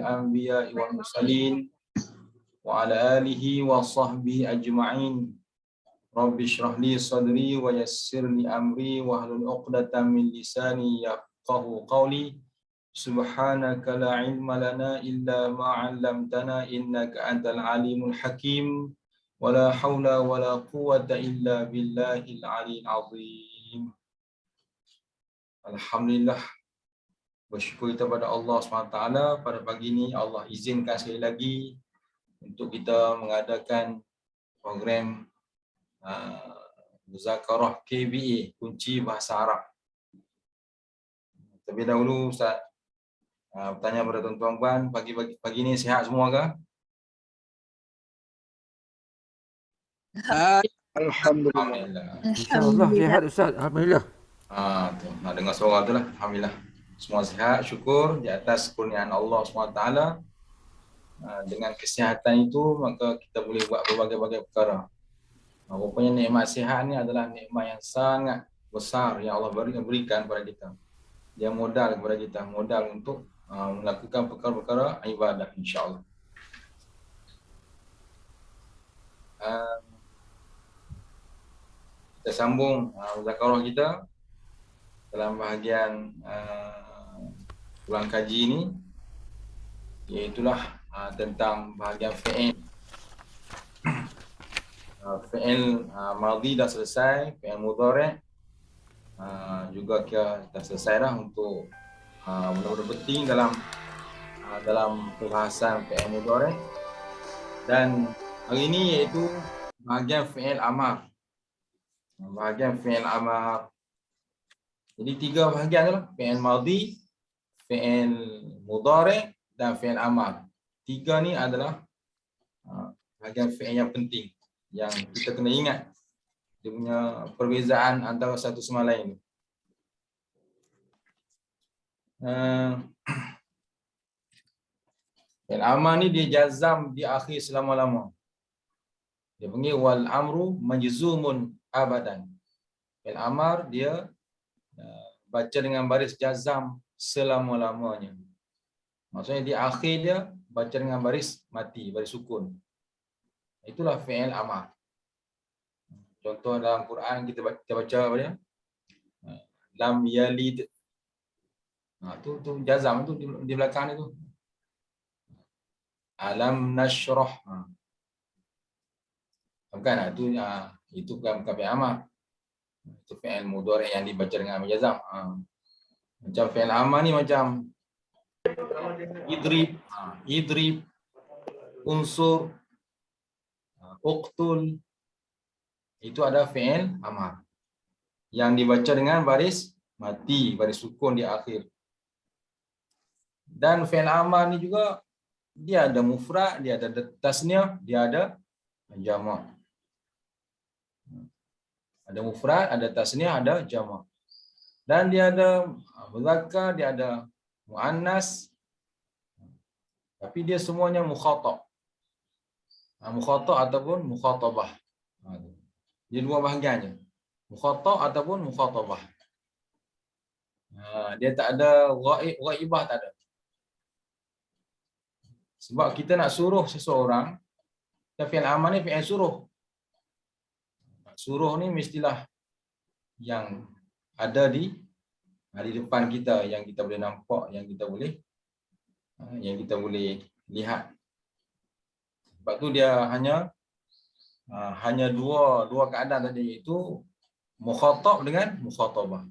الأنبياء والمرسلين وعلى آله وصحبه أجمعين رب اشرح لي صدري ويسر لي أمري واحلل عقدة من لساني يفقهوا قولي سبحانك لا علم لنا إلا ما علمتنا إنك أنت العليم الحكيم ولا حول ولا قوة إلا بالله العلي العظيم. Alhamdulillah, bersyukur kita pada Allah SWT. Pada pagi ini Allah izinkan sekali lagi untuk kita mengadakan program Muzakarah KBA, kunci bahasa Arab. Terlebih dahulu Ustaz bertanya pada tuan-tuan, pagi ini sihat semua ke? Alhamdulillah. InsyaAllah sihat Ustaz. Alhamdulillah. Nak dengar suara tu lah. Alhamdulillah. Semua sihat, syukur di atas kurniaan Allah SWT. Dengan kesihatan itu, maka kita boleh buat berbagai-bagai perkara. Rupanya nikmat sihat ni adalah nikmat yang sangat besar yang Allah berikan kepada kita. Dia modal kepada kita, modal untuk melakukan perkara-perkara ibadah, insyaAllah. Kita sambung muzakarah kita dalam bahagian ulang kaji ini, iaitulah tentang bahagian fi'il. Fi'il madhi dah selesai, fi'il mudhari' juga kita dah selesai dah untuk benda-benda penting dalam perbahasan fi'il mudhari'. Dan hari ini iaitu bahagian fi'il amar. Bahagian fi'il amar. Jadi tiga bahagian adalah fi'il madhi, fi'il mudhari' dan fi'il amar. Tiga ni adalah bahagian fi'il yang penting yang kita kena ingat dia punya perbezaan antara satu sama lain. Fi'il amar ni dia jazam di akhir selama-lama. Dia panggil wal amru majzumun abadan. Fi'il amar dia baca dengan baris jazam selama-lamanya. Maksudnya di akhir dia baca dengan baris mati, baris sukun. Itulah fi'il amar. Contoh dalam Quran kita baca apa dia? Lam yalid. Tu jazam tu di belakang dia tu. Alam nashrah. Bukan itu bukan fi'il amar. Itu fi'il mudhari' yang dibaca dengan jazam. Macam fi'il amar ni macam idrib, unsur, uqtul. Itu ada fi'il amar yang dibaca dengan baris mati, baris sukun di akhir. Dan fi'il amar ni juga dia ada mufrad, dia ada tasniah, dia ada jamak. Ada mufrad, ada tasniah, ada jamak. Dan dia ada muzakkar, dia ada muannas. Tapi dia semuanya mukhatab. Mukhatab ataupun mukhatabah. Dia dua bahagiannya. Mukhatab ataupun mukhatabah. Dia tak ada ghaibah, tak ada. Sebab kita nak suruh seseorang, fi'il amar ni fi'il suruh. Suruh ni mestilah yang ada di depan kita, yang kita boleh nampak, yang kita boleh lihat. Sebab tu dia hanya dua keadaan tadi, iaitu mukhatab dengan mukhatabah.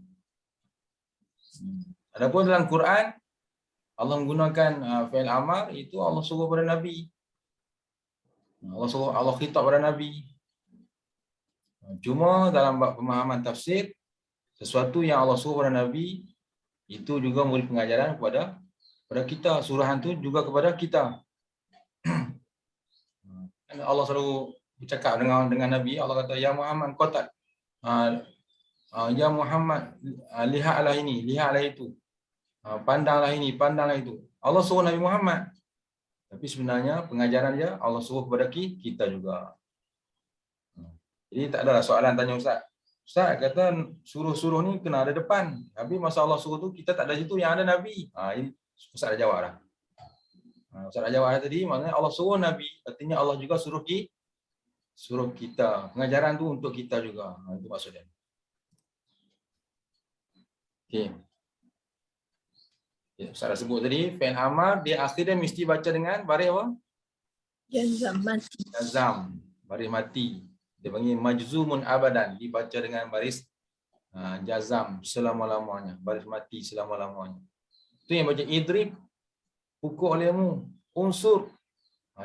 Adapun dalam Quran Allah menggunakan fi'il amar, itu Allah suruh pada Nabi. Allah khitab pada Nabi. Cuma dalam pemahaman tafsir, sesuatu yang Allah suruh pada Nabi itu juga memberi pengajaran kepada kita. Suruhan itu juga kepada kita. Allah selalu bercakap dengan Nabi. Allah kata, ya Muhammad qatal. Ya Muhammad, lihatlah ini, lihatlah itu. Pandanglah ini, pandanglah itu. Allah suruh Nabi Muhammad. Tapi sebenarnya pengajaran dia Allah suruh kepada kita juga. Jadi tak adalah soalan tanya Ustaz. Ustaz kata suruh-suruh ni kena ada depan. Tapi masa Allah suruh tu kita tak ada situ, yang ada Nabi. Ini Ustaz dah jawab dah. Ustaz dah jawab tadi, maknanya Allah suruh Nabi, artinya Allah juga suruh kita. Pengajaran tu untuk kita juga. Itu maksudnya. Okey. Ya, Ustaz dah sebut tadi, fi'il amar dia akhirnya mesti baca dengan baris apa? Jazam mati. Jazam, baris mati. Dia panggil majzumun abadan, dibaca dengan baris jazam selama-lamanya, baris mati selama-lamanya. Itu yang baca idrib, pukul olehmu, unsur.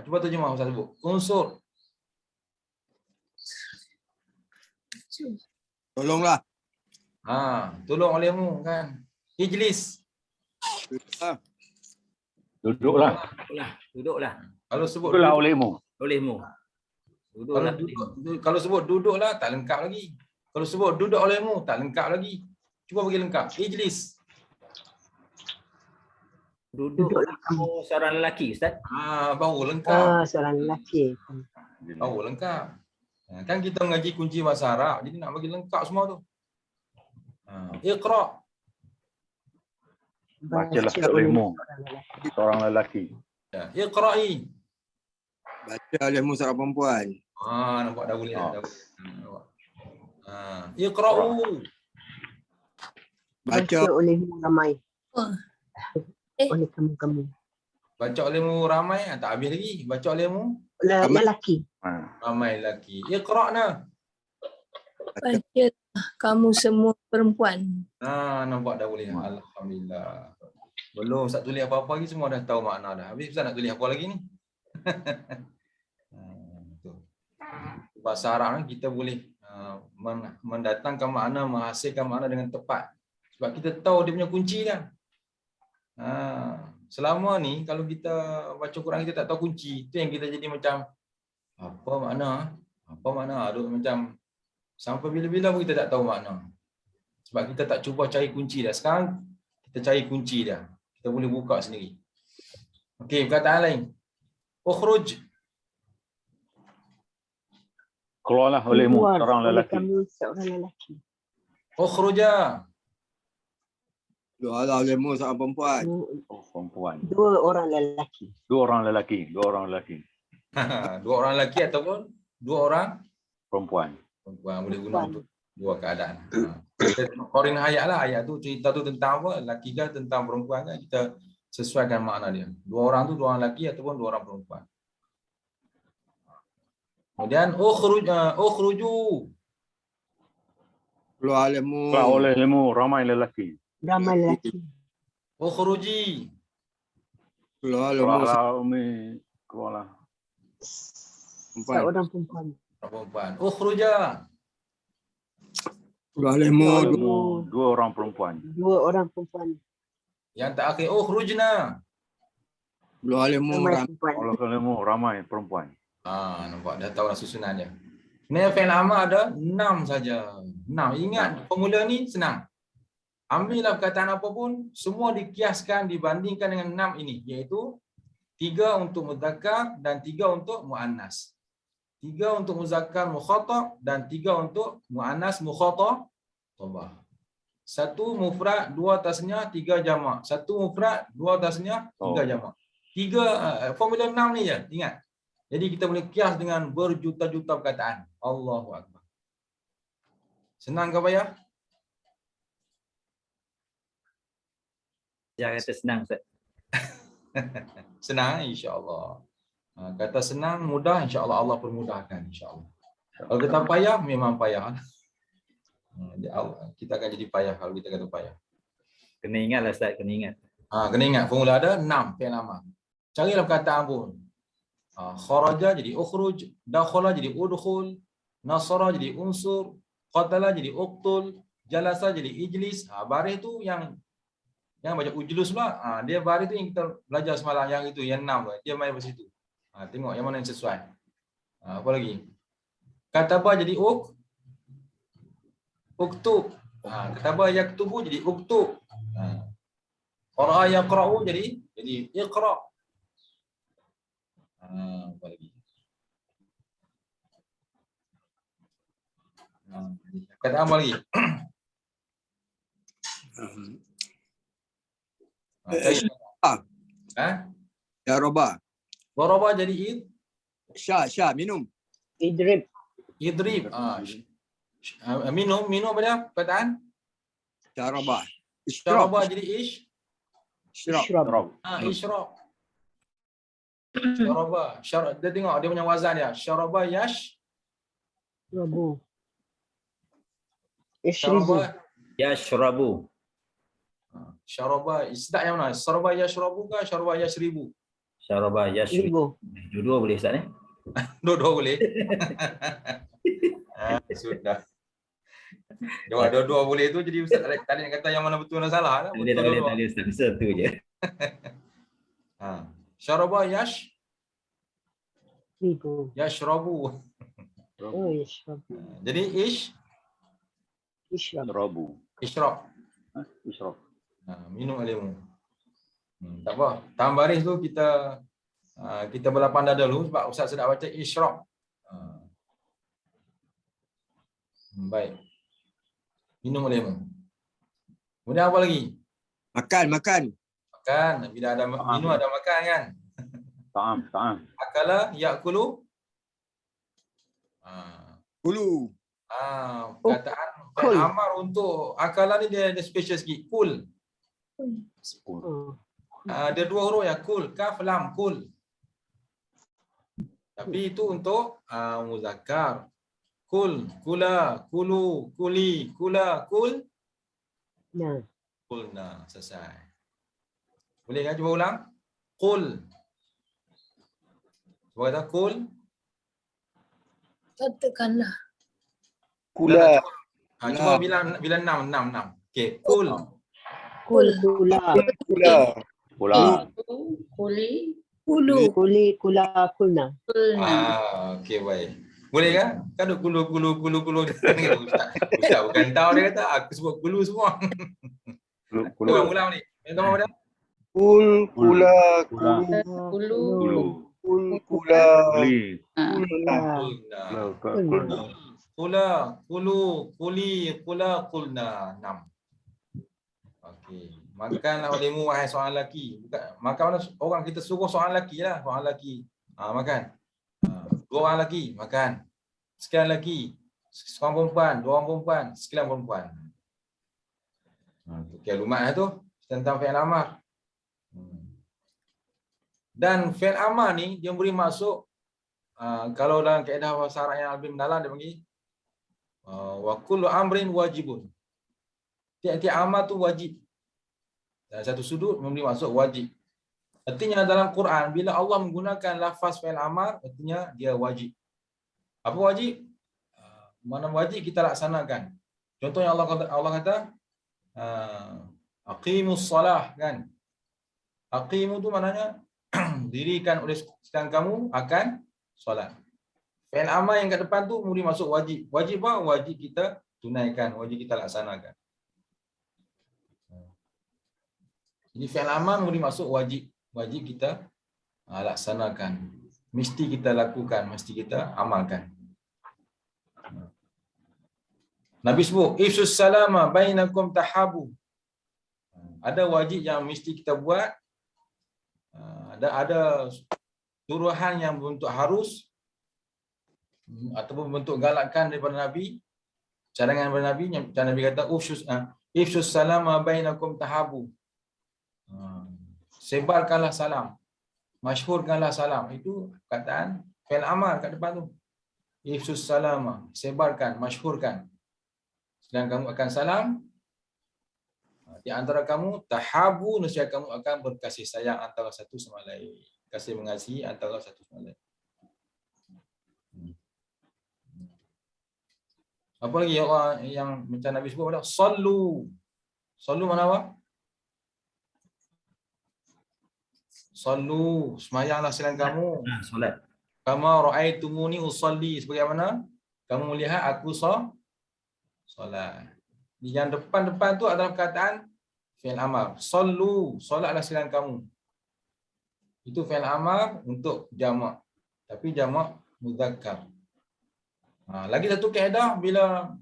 Cuba terjemah Ustaz sebut. Unsur. Tolonglah. Tolong olehmu kan. Ijlis. Duduklah. Duduklah. Kalau sebut Duduklah duduk, olehmu. Olehmu. kalau Duduklah. kalau sebut duduklah tak lengkap lagi. Kalau sebut duduk olehmu tak lengkap lagi. Cuba bagi lengkap. Ijlis. Duduklah kamu seorang lelaki, Ustaz. Baru lengkap. Seorang lelaki. Baru lengkap. Kan kita mengaji kunci bahasa Arab, jadi nak bagi lengkap semua tu. Iqra. Bacalah olehmu. Seorang lelaki. Iqra'i. Baca olehmu seorang perempuan. Nampak dah boleh dah. Nampak. Iqra'u. Baca olehmu ramai. Eh. Oleh kamu. Baca olehmu ramai, tak habis lagi. Baca olehmu Lelaki. ramai lelaki. Iqra'na. Baca kamu semua perempuan. Nampak dah boleh. Alhamdulillah. Belum Ustaz tulis apa-apa lagi, semua dah tahu makna dah. Habis Ustaz nak tulis apa lagi ni? Bahasa Arab ni kita boleh mendatangkan makna, menghasilkan makna dengan tepat. Sebab kita tahu dia punya kunci dah. Selama ni kalau kita baca Quran kita tak tahu kunci, tu yang kita jadi macam apa makna? Aduh, macam sampai bila-bila pun kita tak tahu makna. Sebab kita tak cuba cari kunci dah. Sekarang kita cari kunci dah. Kita boleh buka sendiri. Okey, perkataan lain. Ukhruj. Keluarlah olehmu seorang lelaki. Kamu seorang lelaki. Ukhruja. keluarlah olehmu seorang perempuan. Perempuan. Dua orang lelaki. Dua orang lelaki. Dua orang lelaki ataupun dua orang Perempuan. perempuan, boleh guna untuk dua keadaan. Kita korin ayat lah, ayat tu cerita tu tentang apa, lelaki ke tentang perempuan kan, kita sesuaikan makna dia. Dua orang tu dua orang lelaki ataupun dua orang perempuan. Kemudian ukhruju. Keluar olehmu. Keluar olehmu ramai lelaki. Ramai lelaki. Ukhruji. Keluar olehmu Keluarlah Umi. Keluarlah. perempuan. Seorang perempuan. Perempuan. Ukhruja. Keluar olehmu. Dua orang perempuan. Dua orang perempuan. Yang terakhir ukhrujna. Keluar olehmu. Ramai perempuan. Olehmu ramai perempuan. Nampak dah tahu dah susunan dia. Sebenarnya fi'il amar ada 6 saja. 6. Ingat formula ni senang. Ambillah perkataan apa pun, semua dikiaskan dibandingkan dengan 6 ini, iaitu 3 untuk muzakkar dan 3 untuk muannas. 3 untuk muzakkar mukhatab dan 3 untuk muannas mukhatabah. 1 mufrad, 2 tasniah, 3 jamak. 1 mufrad, 2 tasniah, 3 jamak. 3 formula 6 ni je, ingat. Jadi kita boleh kias dengan berjuta-juta perkataan. Allahu akbar. Senang ke payah? Jangan kata senang, Ustaz. Senang insya-Allah. Kata senang, mudah, insya-Allah Allah permudahkan insya-Allah. Kalau kata payah, memang payah. Kita akan jadi payah kalau kita kata payah. Kena ingatlah, Ustaz. Kena ingat. Kena ingat formula ada 6 fi'il amar. Carilah perkataan pun. Kharaja jadi ukhruj, dakhala jadi udkhul, nasara jadi unsur, qatala jadi uqtul, jalasa jadi ijlis. Baris tu yang baca ujlus pula. Dia baris tu yang kita belajar semalam, yang itu yang 6 dia main pada situ. Tengok yang mana yang sesuai. Apa lagi? Kataba jadi uktub. Kataba yaktubu jadi uktub. Qara'a yaqra'u jadi iqra'. Apa lagi? Kata apa lagi? Syaraba. Daraba jadi Syah, minum. Idrib. idrib. Minum apa dia? Perkataan? Syaraba. Isyrab. Syaraba jadi Isyrab. Ishrab. Rob. isyrab. Syaraba. Dia tengok dia punya wazan dia. Syaraba Rabu. Ishribu. syaraba Yashrabu. syaraba. Sedap yang mana? Syaraba yashrabu ke syaraba yashribu? Syaraba yashribu. Ribu. Dua-dua boleh Ustaz eh? Dua-dua boleh. Sudah. Dua-dua boleh tu jadi Ustaz tak nak kata yang mana betul dan salah lah. Tak boleh, tak boleh Ustaz. Satu je. Syaraba Ribu. yashrabu. Oh, ishrab. Jadi Ishrab. Rabu. isyrab. Isyraf. Minum ilmu. Tak apa. Tahan baris tu kita berlapang dada dulu sebab Ustaz sedap baca isyrab. Baik. Minum ilmu. Kemudian apa lagi? Makan. Makan. Bila ada minum ada makan kan? Ta'am. Akala yakulu. Hulu. Perkataan Kul. amar untuk akala ni dia special sikit. Kul. Oh. Ada dua huruf ya, kul, kaf, lam, kul. Tapi itu untuk muzakkar. Kul, kula, kulu, kuli, kula, kul, Nah. kulna. Selesai. Boleh kan cuba ulang? Kul. Cuba kata kul. Katakanlah. Kula. Cuba bila enam. Okey, kul. Kul. Kula. Pula. Kuli. Hulu. Kuli. Kula. Kulna. Okey, baik. Boleh kan? Kan ada kulu. Ustaz bukan tahu dia kata aku sebut kulu semua. Ulang balik. Yang tahu dia? Kulu. Kulu. Kuli. Kulna. Kulna. Kula, kulu, kuli, kula, kulna. 6. Okey. Makanlah olehmu wahai seorang lelaki. Makan mana orang kita suruh seorang lelaki lah. Seorang lelaki. Makan. 2 orang lelaki. Makan. Sekian lelaki. Seorang perempuan. 2 orang perempuan. Sekian perempuan. Okey, lumat tu. Tentang fi'il amar. Dan fi'il amar ni dia beri maksud kalau dalam kaedah bahasa Arab yang lebih mendalam dia panggil wa kullu amrin wajibun. Tiap-tiap amal tu wajib. Dalam satu sudut memberi maksud wajib. Artinya dalam Quran bila Allah menggunakan lafaz fi'il amar artinya dia wajib. Apa wajib? Mana wajib kita laksanakan. Contohnya Allah kata aqimus solah kan. Aqimu tu maknanya dirikan oleh sekalian kamu akan solat. Fi'il amar yang kat depan tu memberi maksud wajib. Wajib apa? Wajib kita tunaikan, wajib kita laksanakan. Jadi fi'il amar memberi maksud wajib. Wajib kita laksanakan. Mesti kita lakukan, mesti kita amalkan. Nabi sebut, ifsus salama bainakum tahabu. Ada wajib yang mesti kita buat. Ada suruhan yang bentuk harus ataupun bentuk galakan daripada Nabi, cadangan daripada Nabi yang Nabi kata ifsus salama bainakum tahabu. Sebarkanlah salam, masyhurkanlah salam. Itu perkataan fi'il amar kat depan tu. Ifsus salama, sebarkan, masyhurkan. Sedang kamu akan salam, di antara kamu tahabu, nescaya kamu akan berkasih sayang antara satu sama lain. Kasih mengasihi antara satu sama lain. Apa lagi orang yang macam Nabi sebut pada sallu. Sallu mana apa? Sallu, semayanglah selain kamu. Solat. Kama ra'aitumuni usalli, sebagaimana kamu melihat aku solat. Di yang depan-depan tu adalah perkataan fi'il amar. Sallu, solatlah selain kamu. Itu fi'il amar untuk jamak. Tapi jamak muzakkar. Lagi satu kaedah bila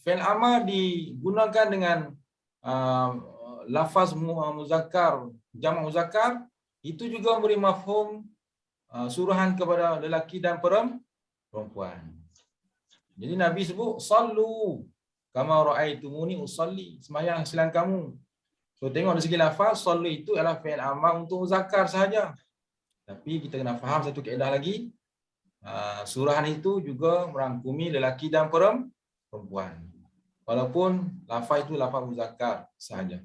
fi'il amar digunakan dengan lafaz muzakkar, jamak muzakkar, itu juga memberi mafhum suruhan kepada lelaki dan perempuan. Jadi Nabi sebut sallu kama raaitumuni usalli, sembahyang selain kamu. So tengok dari segi lafaz, sallu itu adalah fi'il amar untuk muzakkar sahaja. Tapi kita kena faham satu kaedah lagi, suruhan itu juga merangkumi lelaki dan perempuan. Walaupun lafaz itu lafaz muzakkar sahaja.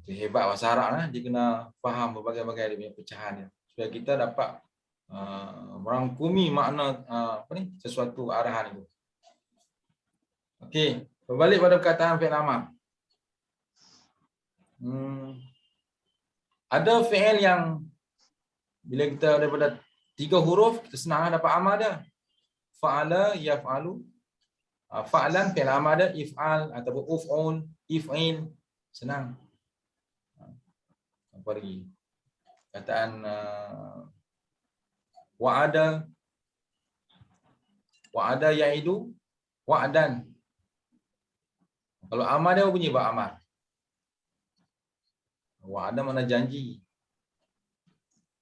Hebat bahasa Arab lah, dia kena faham berbagai-bagai dia punya pecahan dia, supaya kita dapat merangkumi makna sesuatu arahan itu. Okey, berbalik pada perkataan fi'il amar. Ada fi'il yang bila kita daripada 3 huruf, kita senang dapat amal dia. Fa'ala, yaf'alu. Fa'lan fi'il amar dia, if'al ataupun uf'ul, if'il, senang. Apa lagi? Kataan wa'ada, wa'ada ya'idu, wa'dan. Kalau amar dia bunyi ba amar. Wa'ada mana janji.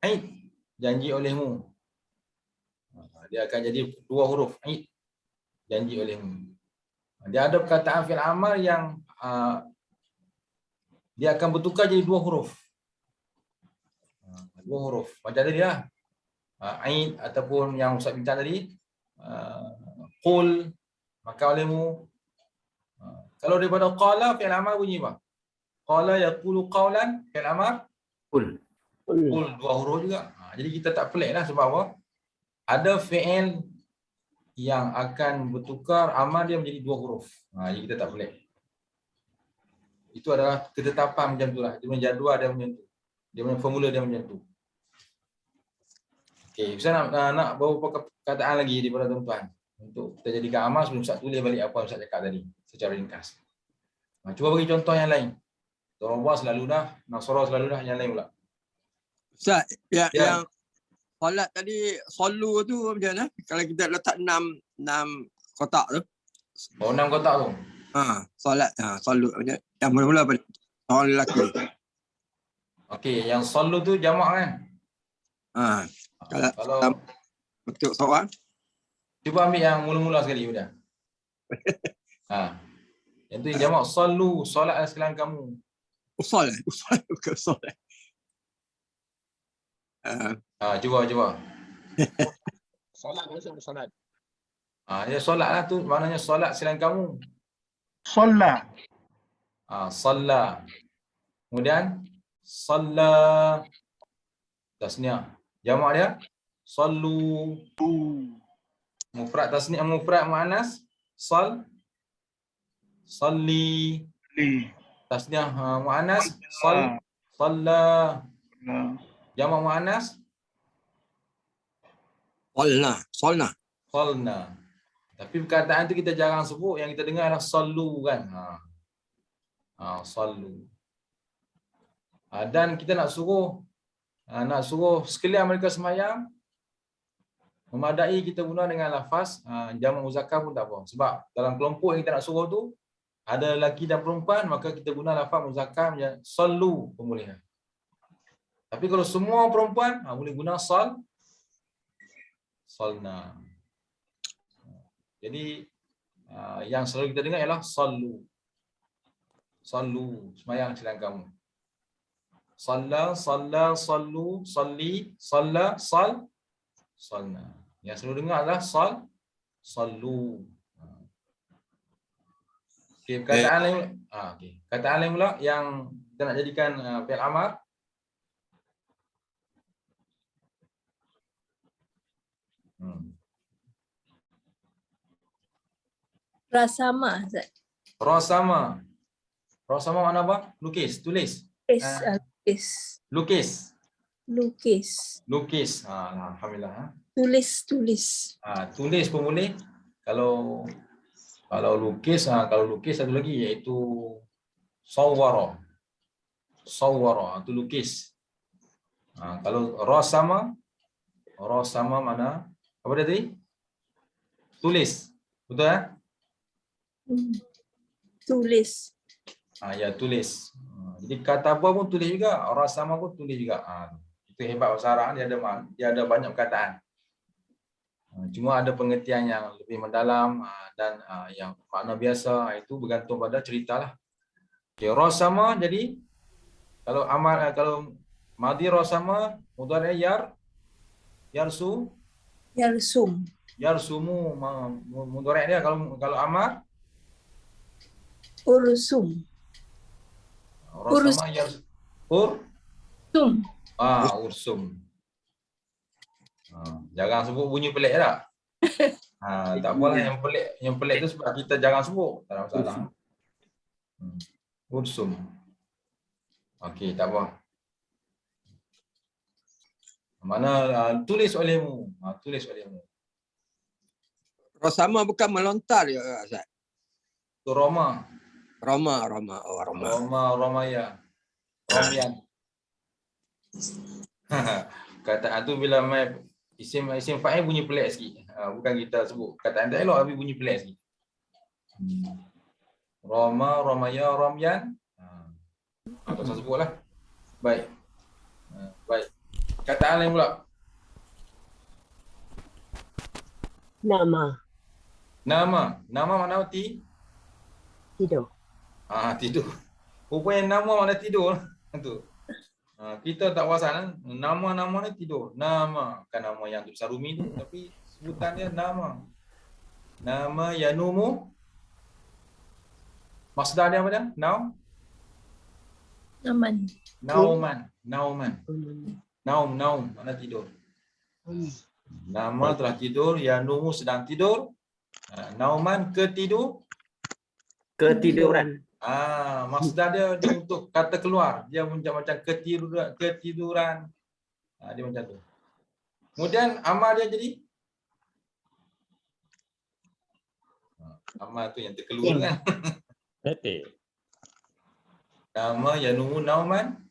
Aid, janji olehmu. Dia akan jadi 2 huruf. Aid, janji olehmu. Dia ada perkataan fi'il amar yang dia akan bertukar jadi 2 huruf. 2 huruf. Macam tadi lah. Aid ataupun yang Ustaz bincang tadi. Qul, maka olehmu. Kalau daripada qala, fi'il amar bunyi apa? Qala yaqulu qawlan, fi'il amar Qul. qul, 2 huruf juga. Jadi kita tak pelik lah sebab apa? Ada fi'il yang akan bertukar amal dia menjadi 2 huruf. Jadi kita tak pelik. Itu adalah ketetapan macam itulah. Dia punya jadual dia macam tu. Dia punya formula dia macam tu. Okey, Ustaz nak bawa perkataan lagi daripada tuan-tuan untuk kita jadikan amal sebelum Ustaz tulis balik apa yang Ustaz cakap tadi secara ringkas. Cuba bagi contoh yang lain. Darabah selalu dah, Nasara selalu dah, yang lain pula. Ustaz, Ya. yang solat tadi, sallu tu macam mana? Kalau kita letak 6 kotak tu. Oh, 6 kotak tu. Solat, sallu. Yang mula-mula apa? Orang lelaki. Okey, yang sallu tu jamak kan? Kalau untuk seorang. Cuba ambil yang mula-mula sekali sudah. Yang tu yang jamak sallu, solat sekalian kamu. Usul bukan solat. Cuba. Solat maksudnya solat. Dia solat lah tu, maknanya solat sekalian kamu. Solat. Salla. Kemudian salla. Tasniah. Jamak dia sallu. Mufrad tasniah, mufrad muannas sal. Salli. Tasniah muannas sal. Salla. Jamak muannas Solna. salna. Tapi perkataan tu kita jarang sebut, yang kita dengar adalah sallu kan. Sallu. Dan kita nak suruh sekalian mereka sembahyang, memadai kita guna dengan lafaz jamak muzakkar pun tak apa. Sebab dalam kelompok yang kita nak suruh tu ada lelaki dan perempuan, maka kita guna lafaz muzakkar macam sallu pemulihan. Tapi kalau semua perempuan, boleh guna salna. Jadi yang selalu kita dengar ialah sallu. Sallu, sembahyang sekalian kamu. Salla, sallu, salli, salla, salna. Yang selalu dengar adalah sallu. Okey, perkataan lain. Perkataan lain pula yang kita nak jadikan fi'il amar. Rasama, Ustaz. Rasama. Rasama makna apa? Lukis, tulis. Lukis. Lukis. Alhamdulillah. Tulis. Tulis pemulih. Kalau lukis, satu lagi iaitu sawwara. Sawwara itu lukis. Kalau rasama mana? Apa dia tadi? Tulis. Betul Tulis. Ya, tulis. Jadi kataba pun tulis juga, rasama pun tulis juga. Itu hebat bahasa Arab, dia ada banyak perkataan. Cuma ada pengertian yang lebih mendalam dan yang makna biasa itu bergantung pada cerita lah. Okay, rasama jadi kalau kalau madhi rasama mudhari yarsu Yarsum. yarsumu mudhari dia kalau amar Ursum. rasama Sum. ursum. Jangan sebut bunyi pelik tak? Tak apalah, yang pelik tu sebab kita jarang sebut, tak ada masalah. Ursum. Okey, tak apa. Mana tulis olehmu. Tulis olehmu. Rasama bukan melontar ya Ustaz. Tu Roma. Roma. Romaya. Romian. Kataan tu bila mai isim fa'il bunyi pelik sikit. Bukan kita sebut kataan tak elok tapi bunyi pelik sikit. Roma, Romaya, Romian. Tak usah sebutlah. Baik. Baik. Kataan lain pula. Nama. Nama makna Tidur. tidur. Rupanya nama makna tidur tu. Kita tak perasan nama ni tidur. Nama bukan nama yang tulisan Rumi tu tapi sebutan dia nama. Nama yanumu. Masdar dia apa dia? Aman. Nauman. Naum makna tidur. Nama telah tidur, yanumu sedang tidur. Nauman Ketiduran. Masdar dia untuk kata keluar. Dia macam ketiduran. Dia macam tu. Kemudian amal dia jadi amal tu yang terkeluar kan. Nama yanumu nauman.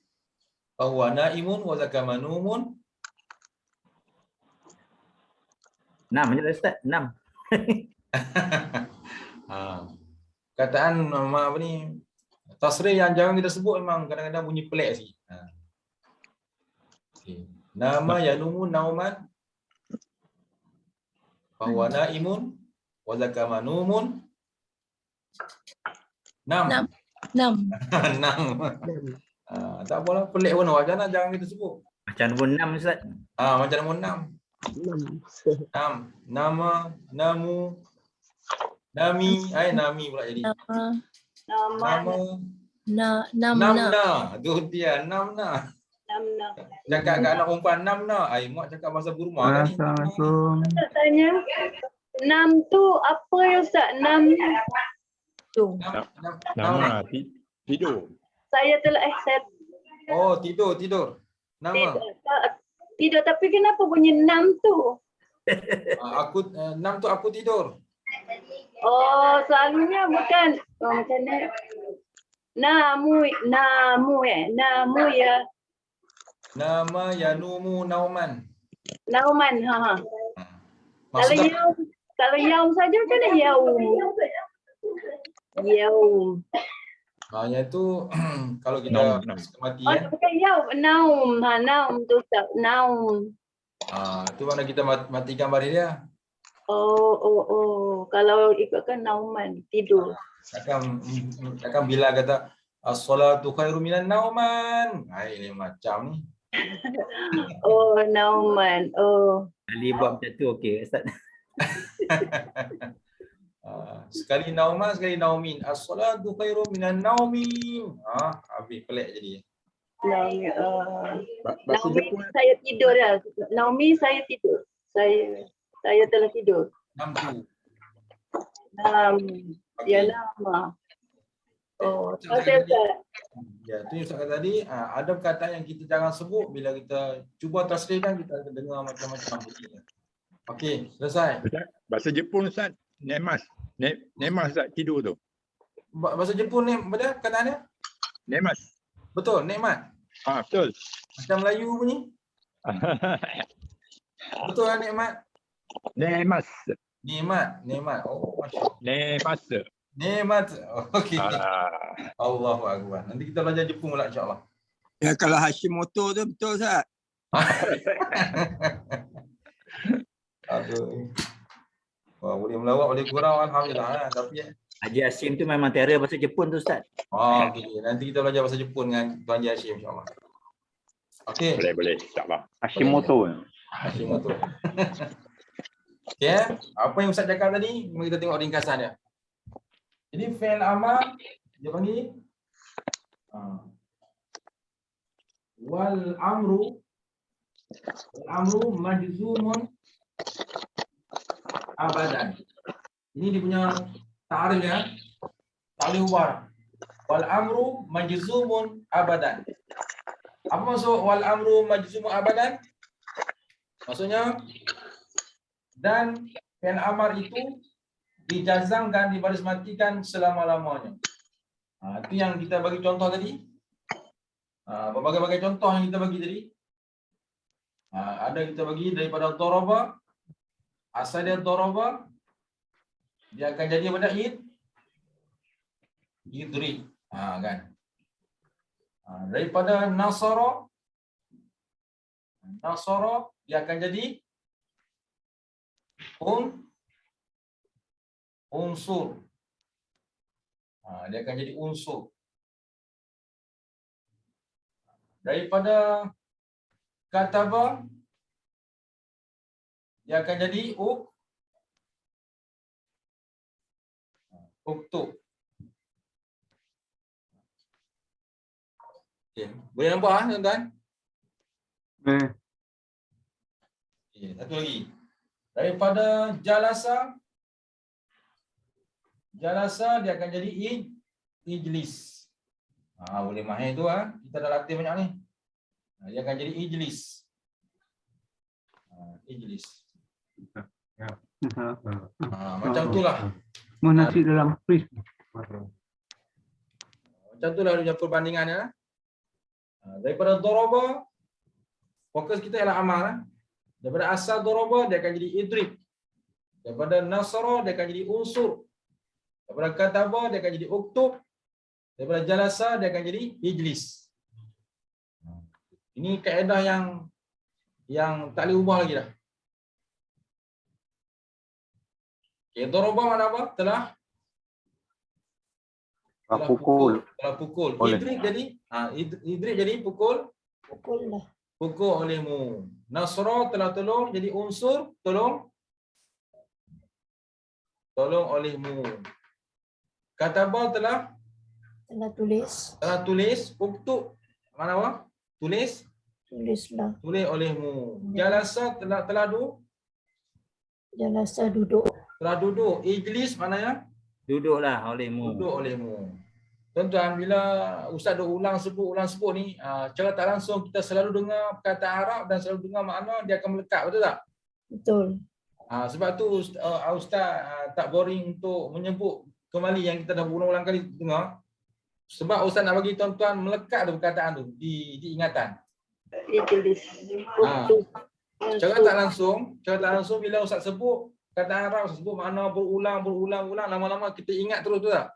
Fahuwa naimun wa zakamanumun. 6 je lah Ustaz. 6. Kataan apa ni tasrih yang jarang kita sebut memang kadang-kadang bunyi pelik sikit. Okay. Nama yanumu nauman fahuwa naimun wa zakamanumun. 6. 6. Tak apalah, pelik pun wajana jarang kita sebut. Macam nombor 6 Ustaz. Macam nombor 6. Nama, namu, nami, nami pula jadi. Nama. Namna. Tu dia, namna. Namna. Cakap kat anak perempuan namna. Mak cakap bahasa Burma kan ni. Assalamualaikum. Ustaz tanya, nam tu apa ya Ustaz? Nam tu. Nama. Tidur. Saya telah Tidur. Nama. Tidak, tapi kenapa bunyi nam tu? Nam tu aku tidur. Oh, selalunya bukan. Macam mana? Namu ya. Nama yanumu nauman. Nauman, Maksudnya Kalau yaum saja kan yaum. yang tu kalau kita kematian. Bukan yaum, naum tu Ustaz, naum. Tu mana kita matikan baris dia. Kalau ikutkan nauman, tidur. Takkan bila kata as-salatu khairu minan nauman. Ini macam ni. Nauman. Ali buat macam tu okey Ustaz. Sekali nauman, sekali naumin. As-salatu khairu minan naumin. Habis pelik jadi. Naomi saya tidur dah. Naomi saya tidur. Saya telah tidur. Ya nama. Ya, tu yang saya kata tadi, ada perkataan yang kita jangan sebut bila kita cuba tasrihkan, kita akan dengar macam-macam bunyi. Okey, selesai. Bahasa Jepun Ustaz, nemas. Nemas Ustaz, tidur tu. Bahasa Jepun ni apa perkataan dia? Nemas. Betul, nikmat. Betul. Macam Melayu bunyi. Betul lah nikmat. Nemas. Nikmat. Oh, masya-Allah. Nemas. Nikmat. Okey. Ah, Allahu akbar. Nanti kita belajar Jepun pula insya-Allah. Ya kalau Hashimoto tu betul Ustaz. Aduh. Wah, boleh melawak, boleh gurau, alhamdulillah. Tapi Haji Hashim tu memang terror bahasa Jepun tu Ustaz. okey, nanti kita belajar bahasa Jepun dengan Tuan Haji Hashim insya-Allah. Okey. boleh insyaAllah. Hashimoto. Hashimoto. Okey, apa yang Ustaz cakap tadi? Mari kita tengok ringkasan dia. Jadi fi'il amar dia panggil wal amru majzumun abadan. Ini dia punya ta'rif ya. Ta'rif ubah. Wal amru majzumun abadan. Apa maksud wal amru majzumun abadan? Maksudnya dan fi'il amar itu dijazamkan, dibaris matikan selama-lamanya. Itu yang kita bagi contoh tadi. Berbagai-bagai contoh yang kita bagi tadi. Ada kita bagi daripada daraba, asal dia daraba, dia akan jadi pada idri. Kan. Daripada nasara, dia akan jadi unsur. Dia akan jadi unsur. Daripada kataba, dia akan jadi uktub. Okay. Boleh nampak tuan-tuan? Okay, satu lagi. Daripada jalasa dia akan jadi ijlis. Boleh mahir tu kita dah latih banyak ni. Dia akan jadi ijlis. Ijlis. Macam itulah. Menasi dalam fris. Macam itulah dia perbandingannya. Daripada daraba, fokus kita ialah amal. Daripada asal daraba dia akan jadi idrib. Daripada nasara dia akan jadi unsur. Daripada kataba dia akan jadi uktub. Daripada jalasa dia akan jadi ijlis. Ini kaedah yang tak boleh ubah lagi dah. Okay, daraba mana apa? Telah pukul. Idrib jadi pukul. Pukul lah. Pukul olehmu. Nasra telah tolong jadi unsur tolong olehmu. Kataba telah tulis. Uktub mana apa? Tulislah. Tulis olehmu. Jalasa telah Jalasa duduk. duduk. Ijlis maknanya Duduklah olehmu. duduk olehmu. Tuan-tuan, bila Ustaz duk ulang sebut ni, cara tak langsung kita selalu dengar perkataan Arab dan selalu dengar makna, dia akan melekat, betul tak? Betul. Sebab tu Ustaz tak boring untuk menyebut kembali yang kita dah berulang-ulang kali dengar. Sebab Ustaz nak bagi tuan-tuan melekat tu perkataan tu di ingatan. Ijlis. Cara tak langsung bila Ustaz sebut perkataan Arab, Ustaz sebut makna berulang, lama-lama kita ingat terus, tu tak?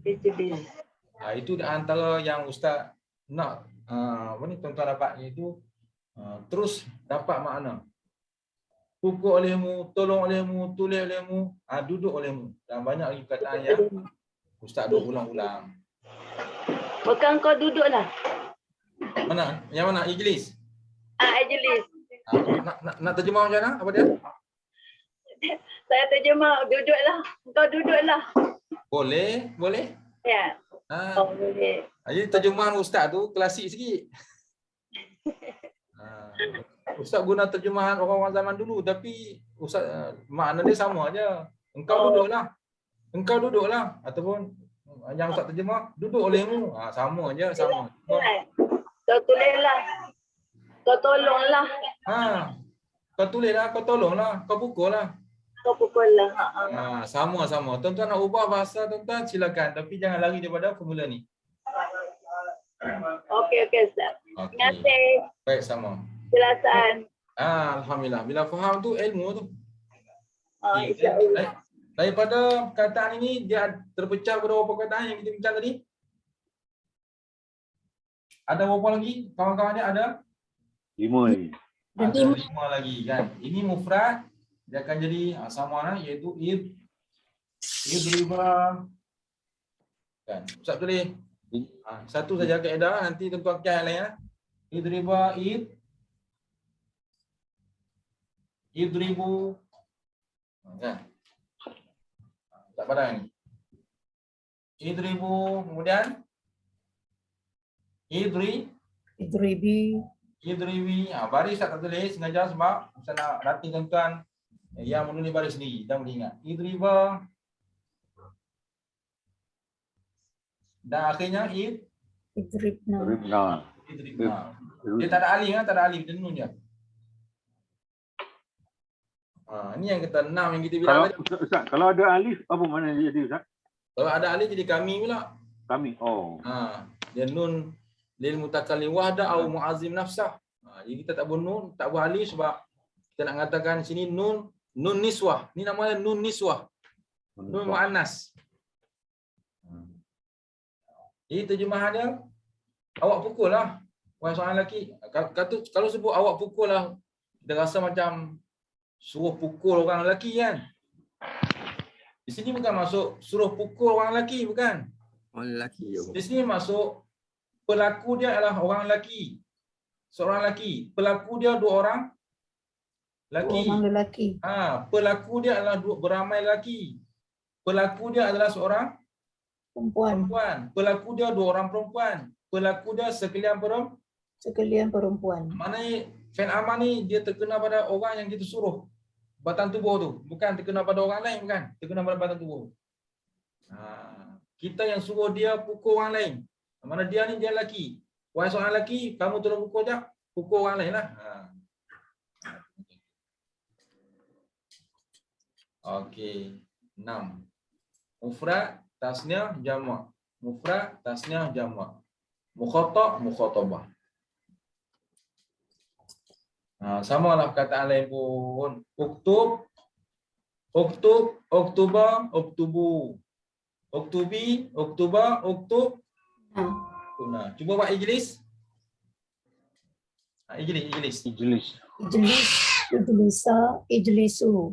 Ijlis. Itu antara yang Ustaz nak tuan-tuan dapat, iaitu terus dapat makna. Pukul olehmu, tolong olehmu, tulis olehmu, duduk olehmu. Dan banyak lagi perkataan yang Ustaz duk ulang-ulang. Bukan kau duduklah. Mana? Yang mana? Ijlis? Ijlis. Nak terjemah macam mana? Apa dia? Saya terjemah duduklah. Kau duduklah. Boleh? Ya. Oh, boleh. Jadi terjemahan Ustaz tu klasik sikit. Ustaz guna terjemahan orang-orang zaman dulu, tapi Ustaz makna dia sama aja. Engkau duduklah ataupun yang Ustaz terjemah duduk olehmu. Sama aja, sama. Kau tulislah. Kau tolonglah. Kau tulislah, kau tolonglah, kau pukullah. Kau pukullah. Sama-sama. Tuan-tuan nak ubah bahasa tuan-tuan silakan, tapi jangan lari daripada formula ni. Okey Ustaz. Terima kasih. Baik, sama. Jelasan. Alhamdulillah. Bila faham tu ilmu tu. InsyaAllah. Daripada perkataan ini dia terpecah berapa perkataan yang kita bincang tadi? Ada berapa lagi? Kawan-kawan dia ada? 5 lagi. Ada 5 lagi kan. Ini mufrad, dia akan jadi sama lah, iaitu idriba. Kan. Ustaz tulis. Satu saja kaedah, nanti tuan-tuan yang lain ya. Idriba idribu. Kan. Tak pada ni. Idribu, kemudian Idribi. idriwi. Baris tak tulis sengaja sebab saya nak latih tuan-tuan yang menulis baris sendiri dan boleh ingat. Idriba. Dan akhirnya Idribna. idribna. Dia tak ada alif kan, tak ada alif, dia nun je. Ini yang kata 6 yang kita bilang tadi. Ustaz, kalau ada alif, apa mana dia jadi Ustaz? Kalau ada alif jadi kami pula. Kami. Oh. Dia nun lil mutakallim wahda au muazzim nafsah. Jadi kita tak boleh nun, tak boleh alif sebab kita nak mengatakan sini nun niswah. Ni namanya nun niswah. Nun muannas. Jadi terjemahan dia awak pukul lah wahai seorang lelaki. Kalau sebut awak pukul lah, kita rasa macam suruh pukul orang lelaki kan. Di sini bukan masuk suruh pukul orang lelaki, bukan. Orang lelaki. Di sini masuk pelaku dia adalah orang lelaki. Seorang lelaki. Pelaku dia 2 orang lelaki. Orang lelaki. Pelaku dia adalah beramai lelaki. Pelaku dia adalah seorang Perempuan. perempuan. Pelaku dia 2 orang perempuan. Pelaku dia sekalian Sekalian perempuan. Maknanya fi'il amar ni dia terkena pada orang yang kita suruh. Batang tubuh tu. Bukan terkena pada orang lain, bukan. Terkena pada batang tubuh. Kita yang suruh dia pukul orang lain. Mana dia ni dia lelaki. Wahai seorang lelaki, kamu tolong pukul jap. Pukul orang lain lah. Okey. 6. Mufrad, tasniah, jamak. Mufrad, tasniah, jamak. Mukhatab, mukhatabah. Samalah perkataan lain pun. Uktub, oktuba, oktubu. Oktubi, oktuba, oktub. Cuba buat ijlis. Ijlis. Ijlisa. Ijlisu.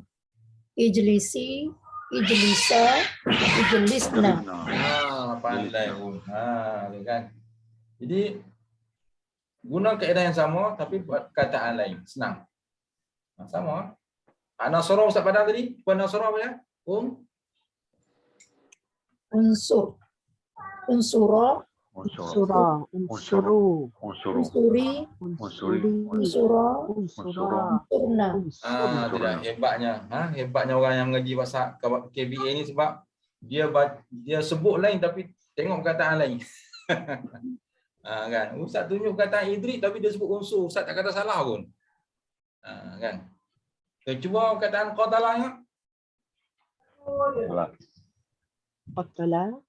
Ijlisi. Ijlisa. Ijlisna. Pandai pun. Tu kan. Jadi guna kaedah yang sama tapi buat perkataan lain. Senang. Sama. Nasara Ustaz Padang tadi. Puan Nasara apa ya? Unsur. Unsura. Unsura. Unsuru. Unsuri. Unsura. Unsurna. Tidak hebatnya. Hebatnya orang yang mengaji bahasa KBA ni sebab dia sebut lain tapi tengok perkataan lain. Kan. Ustaz tunjuk perkataan idrik tapi dia sebut unsur. Ustaz tak kata salah pun. Kan. Okay, cuba perkataan qatala ya. Qatala.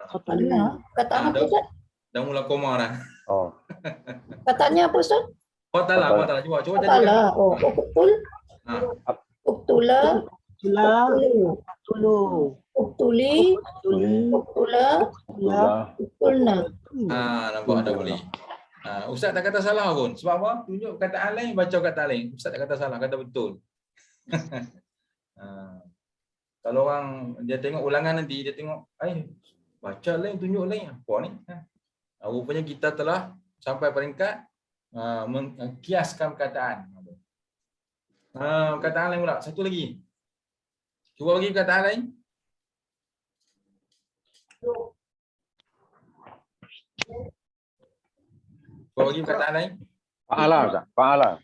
Qatala. Kata apa Ustaz? Dah mula koma dah. Katanya apa Ustaz? Qatala. Cuba Qatala. jadi. Uktul. Uktula. Uktuli. Uktula. Uktulna. Nampak dah boleh. Ustaz tak kata salah pun. Sebab apa? Tunjuk perkataan lain, baca perkataan lain. Ustaz tak kata salah, kata betul. Kalau orang dia tengok ulangan nanti, dia tengok, baca lain, tunjuk lain. Apa ni? Rupanya kita telah sampai peringkat mengkiaskan perkataan. Perkataan lain pula. Satu lagi. Cuba bagi perkataan lain. Cuba bagi perkataan lain. Fa'ala Ustaz. Fa'ala.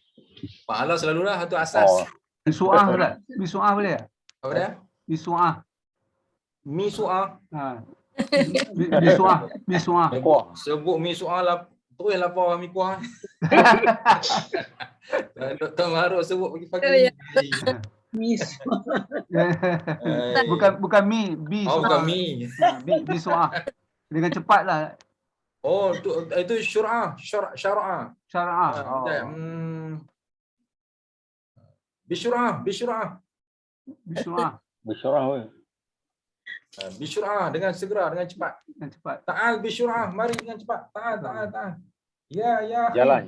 Fa'ala selalulah satu asas. Misu'ah Ustaz. Misu'ah boleh tak? Apa dia? Misu'ah. Misu'ah. Misu'ah. Sebut misu'ah lah. Terus lapar mi kuah. Dr. Maruf sebut pagi-pagi. Bukan mi, bi. Bukan mi. Bi su'ah. Dengan cepatlah. Itu syara'ah. Syara'ah. Bisyur'ah, bisyur'ah. Bisyurah. Bisyur'ah dengan segera, dengan cepat. Dengan cepat. Ta'al bisyur'ah, mari dengan cepat. Ta'al, ta'al, ta'al. Ya, ya. Jalan.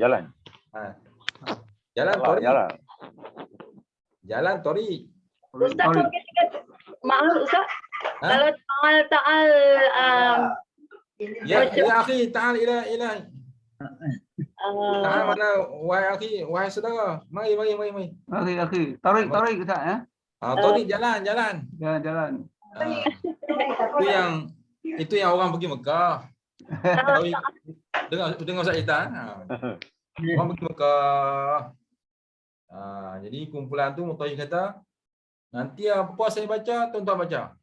Jalan tori. Jalan tori. Ustaz, kalau kita maaf Ustaz, Ha? kalau ta'al Ya, ya akhi, ta'al ila. Ta'al mana wahai akhi, wahai saudara. Mari. Okey. Tarik Ustaz ya. Tori jalan. Jalan. Itu yang orang pergi Mekah. Tori, dengar Ustaz cerita. Orang pergi Mekah. Jadi kumpulan tu Mutawi kata, nanti apa saya baca, tuan-tuan baca.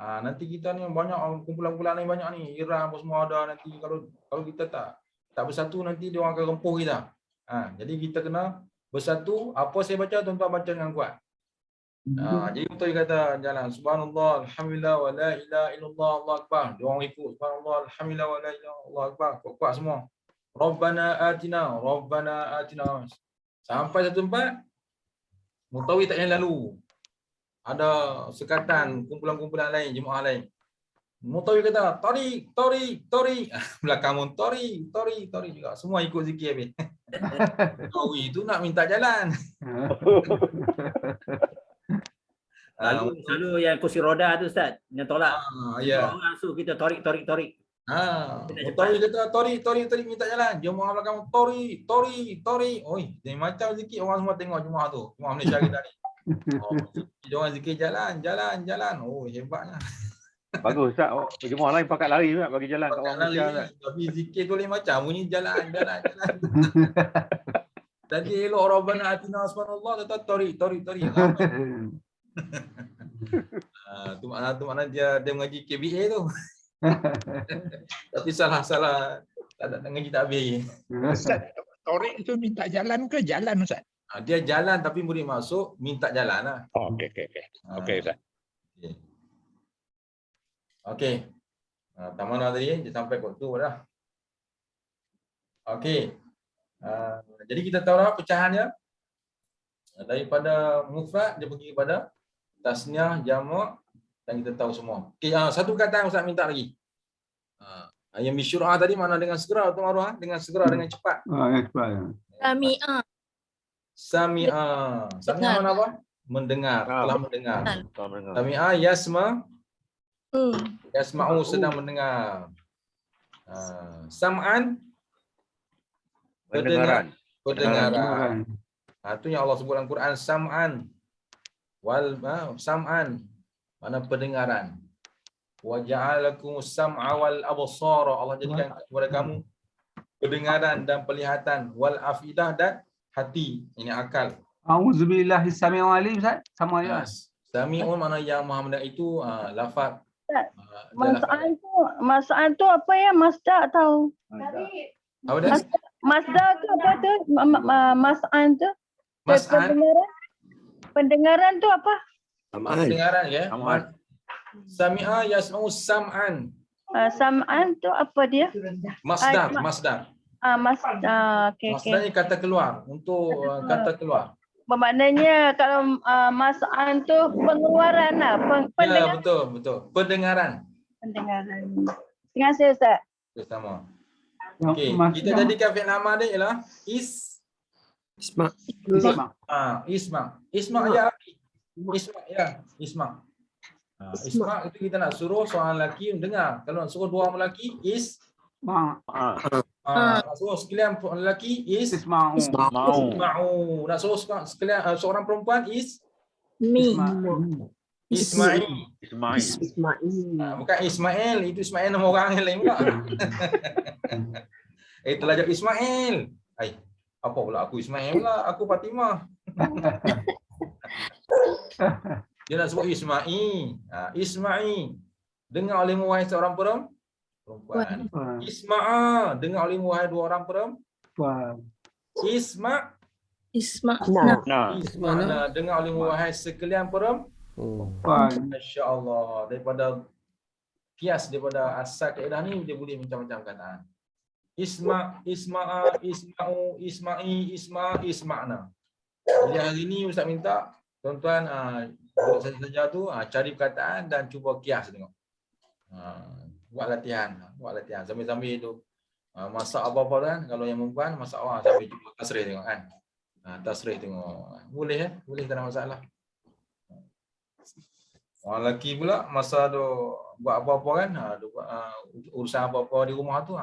Nanti kita ni banyak kumpulan-kumpulan ni banyak ni, Iran apa semua ada nanti kalau kita tak bersatu nanti dia orang akan rempuh kita. Jadi kita kena bersatu, apa saya baca tuan-tuan baca dengan kuat. Jadi Mutawi kata jalan subhanallah alhamdulillah wa la ilaha illallah Allahu akbar. Dia orang ikut subhanallah alhamdulillah wa la ilaha illallah Allahu akbar. Kuat semua. Rabbana atina. Sampai satu tempat Mutawi tak yang lalu. Ada sekatan kumpulan-kumpulan lain, jemaah lain. Mutawi kata, tori. Belakang pun tori juga. Semua ikut zikir habis. Mutawi tu nak minta jalan. Selalu yang kursi roda tu Ustaz, yang tolak. Ya. Orang suruh kita torik. Mutawi kata, tori minta jalan. Jemaah belakang tori. Oi, dia macam zikir orang semua tengok jemaah tu. Jemaah Malaysia kita ni. Dia orang zikir jalan. Oh, hebatnya. Bagus Ustaz. Jemaah lain pakat lari juga bagi jalan kat orang Pakat Malaysia. lari. Tapi zikir tu lain macam bunyi jalan. Tadi elok Rabbana atina subhanallah kata tori. Tu makna dia mengaji KBA tu. Tapi salah. Tak ngaji tak habis. Ustaz, Torik itu minta jalan ke jalan Ustaz? Dia jalan tapi murid masuk minta jalan lah. Oh, okey. Okey Ustaz. Okey. Mana tadi? Dia sampai kot tu dah. Okey. Jadi kita tahu dah pecahannya. Daripada mufrad dia pergi kepada tasniah, jamak dan kita tahu semua. Okey, satu perkataan Ustaz minta lagi. Yang bisyur'ah tadi mana dengan segera atau maruah? Dengan segera, dengan cepat. Yang cepat. Sami'a mana apa? Mendengar, telah mendengar. Sami'a yasma'u sedang mendengar. Sam'an pendengaran. Itu yang Allah sebut dalam Quran, sam'an mana pendengaran. Wa ja'alakum sam'a wal absara. Allah jadikan kepada kamu pendengaran dan penglihatan, wal afidah dan hati, ini akal. Auzubillahi samiul alim Ustaz. Sama ya. Sami'un mana yang Maha mendengar itu lafaz. Mas'al tu apa ya? Masdar tahu. Apa dia? Masdar tu apa tu? Mas'al tu? Mas'al. Pendengaran tu apa? Pendengaran ya. Sami'a yasma'u sam'an. Sam'an tu apa dia? Masdar. Masdar. Okey. Masdarnya kata keluar, untuk kata keluar. Bermaknanya kalau mas'al tu pengeluaran lah. Ya, betul. Pendengaran. Terima kasih Ustaz. Sama. Okey, kita jadikan fi'il amar dia ialah Isma ya. Isma itu kita nak suruh seorang lelaki mendengar. Kalau nak suruh dua orang lelaki nak suruh sekalian lelaki Isma'u. Nak suruh sekalian seorang perempuan Ismail. Bukan Ismail, itu Ismail nama orang yang lain pula. Terlajar Ismail. Apa pula aku Ismail pula, aku Fatimah. Dia nak sebut Ismail. Dengar oleh wahai seorang perempuan. Isma'a, dengar oleh wahai dua orang perempuan. Isma'. Dengar oleh wahai sekalian perempuan. Masya-Allah, daripada kias, daripada asal kaedah ni dia boleh macam-macam kataan. Isma'a, Isma'u, Isma'i, Isma'na. Jadi hari ni Ustaz minta tuan-tuan duduk saja tu cari perkataan dan cuba kias tengok. Buat latihan sambil-sambil tu masak apa-apa kan, kalau yang perempuan masak sambil cuba tasrih tengok kan. Tasrih tengok. Boleh boleh, tak ada masalah. Orang lelaki pula masa tu buat apa-apa kan, urusan apa-apa di rumah tu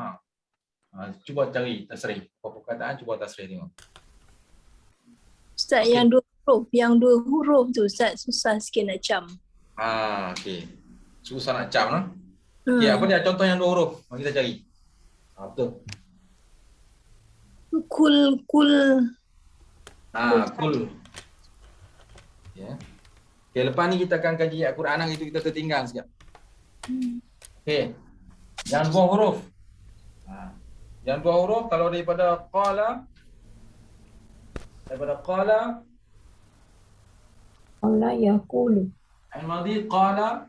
cuba cari tasrih. Apa perkataan cuba tasrih tengok. Ustaz, Okey. yang dua huruf tu Ustaz susah sikit nak cam. Okey. Susah nak cam lah. Okey, apa dia contoh yang 2 huruf? Mari kita cari. Betul. Kul Kul. Ya. Okey, lepas ni kita akan kaji ayat Quran itu kita tertinggal sekejap. Okey. Yang 2 huruf. Yang 2 huruf kalau daripada qala Allah yaqulu. Fi'il madhi qala.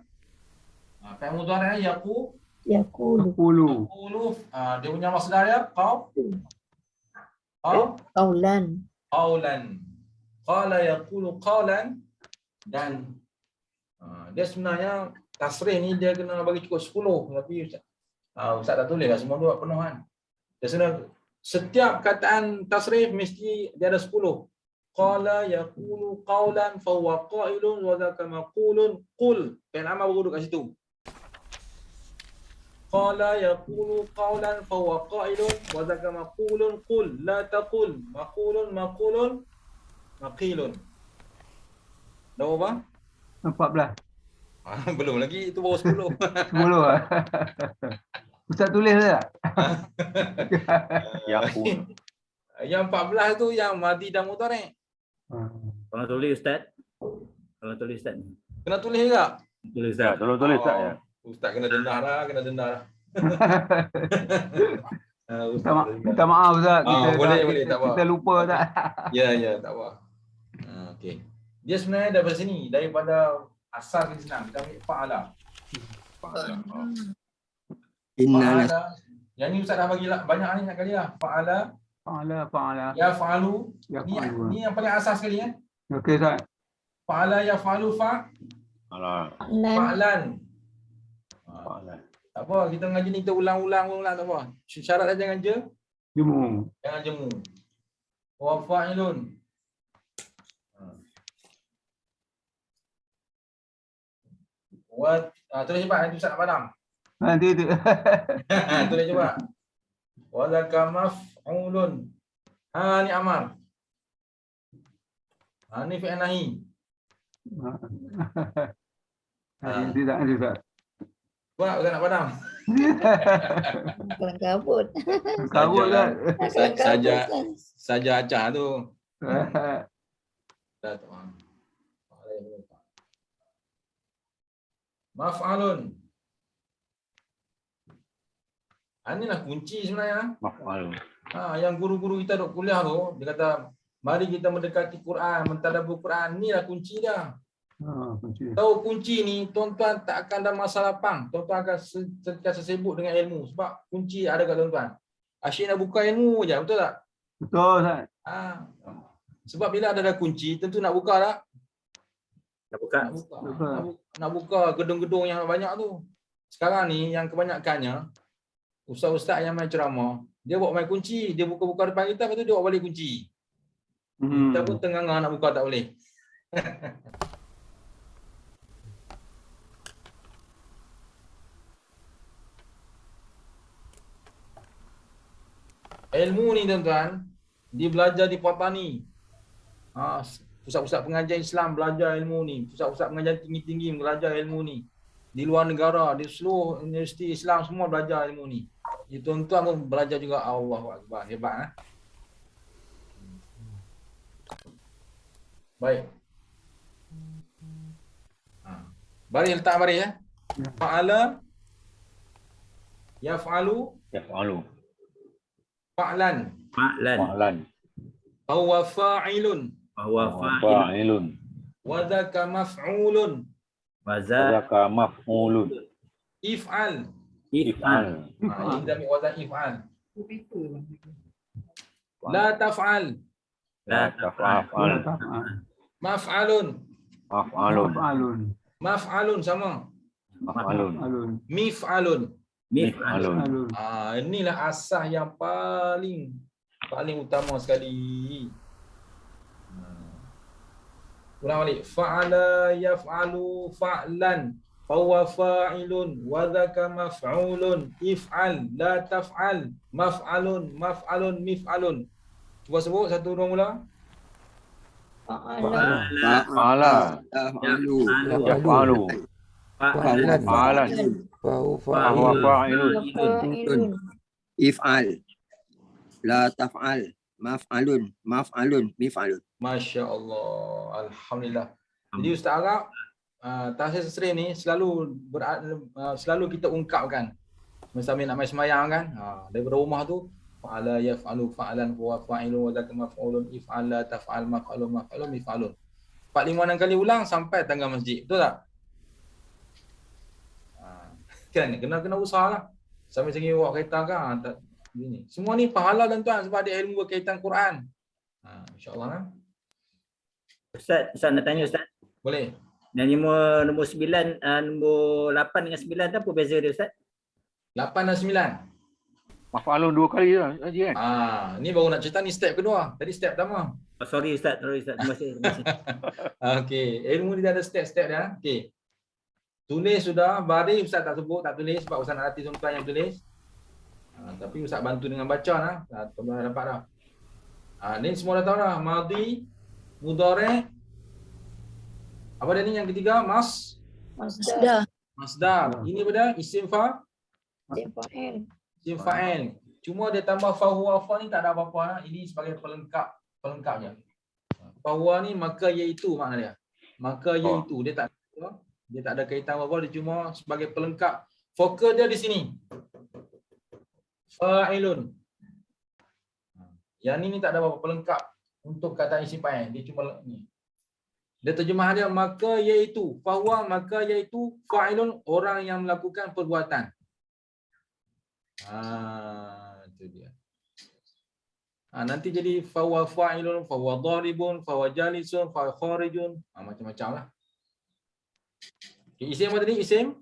Fi'il mudhari' yaqulu. Yaqulu. Dia punya masdar dia Qaulan. Qala yaqulu qawlan. Dan dia sebenarnya tasrih ni dia kena bagi cukup 10, tapi Ustaz tak tulis lah semua tu penuh kan. Dia sebenarnya setiap kataan tasrif mesti dia ada 10. Qala yaqulu qawlan fa huwa qailun wa dzaka maqulun qul. Fi'il amal duduk kat situ. Qala yaqulu qawlan fa huwa qailun wa dzaka maqulun qul la taqul maqulun maqilun. Dah berapa? 14. Belum lagi, itu baru 10. 10 lah. Ustaz tulis tak? Yang 14 tu yang madhi dan mudhari'. Kalau tulis Ustaz. Kena tulis juga. Tulis Ustaz. Tulis Ustaz ya. Ustaz kena dendah dah. Minta maaf Ustaz. Boleh, tak apa. Kita lupa tak? Ya, tak apa. Okey. Dia sebenarnya daripada sini, daripada asal kita senang. Kita ambil fa'ala. Innal Fa'ala. Yang ni Ustaz dah bagi banyak ni nak kali lah. Fa'ala. Ya fa'alu. Ni yang paling asas sekali kan. Okey Ustaz. Fa'ala ya fa'alu fa'lan. Tak apa, kita mengaji ni kita ulang tak apa. Syarat dia jangan Jemu. jangan jemu. Wa fa'ilun. Tulis cepat, itu Ustaz nak padam. Nanti tu. Tulis cepat. Wa dzaka maf'ulun. Ni amar. Ni fi'il nahi. Nanti tak ada Ustaz. Buat Ustaz nak padam. Kelang kabut. Kabut Ustaz. Kelang kabut. Saja acah tu. Dah tak faham. Maf'alun. Inilah kunci sebenarnya. Maf'al. Yang guru-guru kita duk kuliah tu, dia kata, mari kita mendekati Quran, mentadabbur Quran. Inilah kunci dia. Kunci. Tahu kunci ni, tuan-tuan tak akan ada masa lapang. Tuan-tuan akan sentiasa sibuk dengan ilmu. Sebab kunci ada kat tuan-tuan. Asyik nak buka ilmu je, betul tak? Betul Ustaz. Sebab bila ada kunci, tentu nak buka tak? Nak buka gedung-gedung yang banyak tu. Sekarang ni yang kebanyakannya ustaz-ustaz yang main ceramah, dia bawa main kunci, dia buka-buka depan kita, lepas tu dia bawa balik kunci. Kita pun tengah-tengah nak buka tak boleh. Ilmu ni tuan-tuan, dia belajar di Patani. Pusat-pusat pengajian Islam belajar ilmu ni. Pusat-pusat pengajian tinggi-tinggi belajar ilmu ni. Di luar negara, di seluruh universiti Islam semua belajar ilmu ni. Tuan-tuan pun belajar juga. Allahu Akbar. Hebat. Baik. Baris letak baris ya. Fa'ala. Yaf'alu. Fa'lan. Huwa fa'ilun. Wa dzaka maf'ulun. If'al. Ini dah ambil wazan if'al. La taf'al. La taf'al. Maf'alun. Maf'alun. Maf'alun sama. Maf'alun. Mif'alun. Mif'alun. Inilah asas yang paling utama sekali. Ulang balik. Fa'ala yaf'alu fa'lan. Fahuwa fa'ilun. Wadhaka maf'ulun. If'al. La taf'al. Maf'alun. Maf'alun. Mif'alun. Cuba sebut satu dua mula. Fa'ala. Fa'ala. Yaf'alu. Yaf'alu. Fa'alan. Fahu Fahuwa fa'ilun. fa'ilun. If'al. La taf'al. Maf'alun. Maf'alun. Mif'alun. Masya Allah. Alhamdulillah. Jadi Ustaz Arab, tahsin tasrif ni selalu kita ungkapkan. Sambil nak main semayang kan, daripada rumah tu, fa'ala yaf'alu fa'alan huwa fa'ilun wa dzaka maf'ulun if'al la taf'al maf'alun maf'alun mif'alun. 4-5 kali ulang sampai tangga masjid. Betul tak? Kena usahalah. Sambil segi bawa kereta kan, gini. Semua ni pahala tuan-tuan sebab dia ilmu berkaitan Quran. InsyaAllah kan? Ustaz nak tanya Ustaz. Boleh. Yang nombor 9, nombor 8 dengan 9 tu apa beza dia Ustaz? 8 dan 9. Maf'alun 2 kali je Haji kan? Ni baru nak cerita ni step kedua. Tadi step pertama. Oh, sorry Ustaz. Masih. Okey, ilmu dia ada step-step dia. Okey. Tulis sudah, baris Ustaz tak sebut, tak tulis sebab Ustaz nak latih tuan-tuan yang tulis. Tapi Ustaz bantu dengan baca lah. Tuan-tuan dapat dah. Ni semua dah tahu dah. Madhi, mudhari'. Apa dia ni yang ketiga? Masdar. Masdar. Ini pada isim Fa'il. isim fa'il. Cuma dia tambah fahuwa fa ni tak ada apa-apa. Ini sebagai pelengkapnya. Fahuwa ni maka iaitu makna dia. Maka iaitu. Dia tak ada kaitan apa-apa, dia cuma sebagai pelengkap. Fokus dia di sini. Fa'ilun. Yang ni tak ada apa-apa pelengkap untuk kata isim fa'il. Dia cuma ni. Dia terjemah dia maka iaitu. Fahuwa maka iaitu fa'ilun, orang yang melakukan perbuatan. Itu dia. Nanti jadi fahuwa fa'ilun, fahuwa dharibun, fahuwa jalisun, fahuwa kharijun. Macam-macam lah. Isim apa tadi? Isim?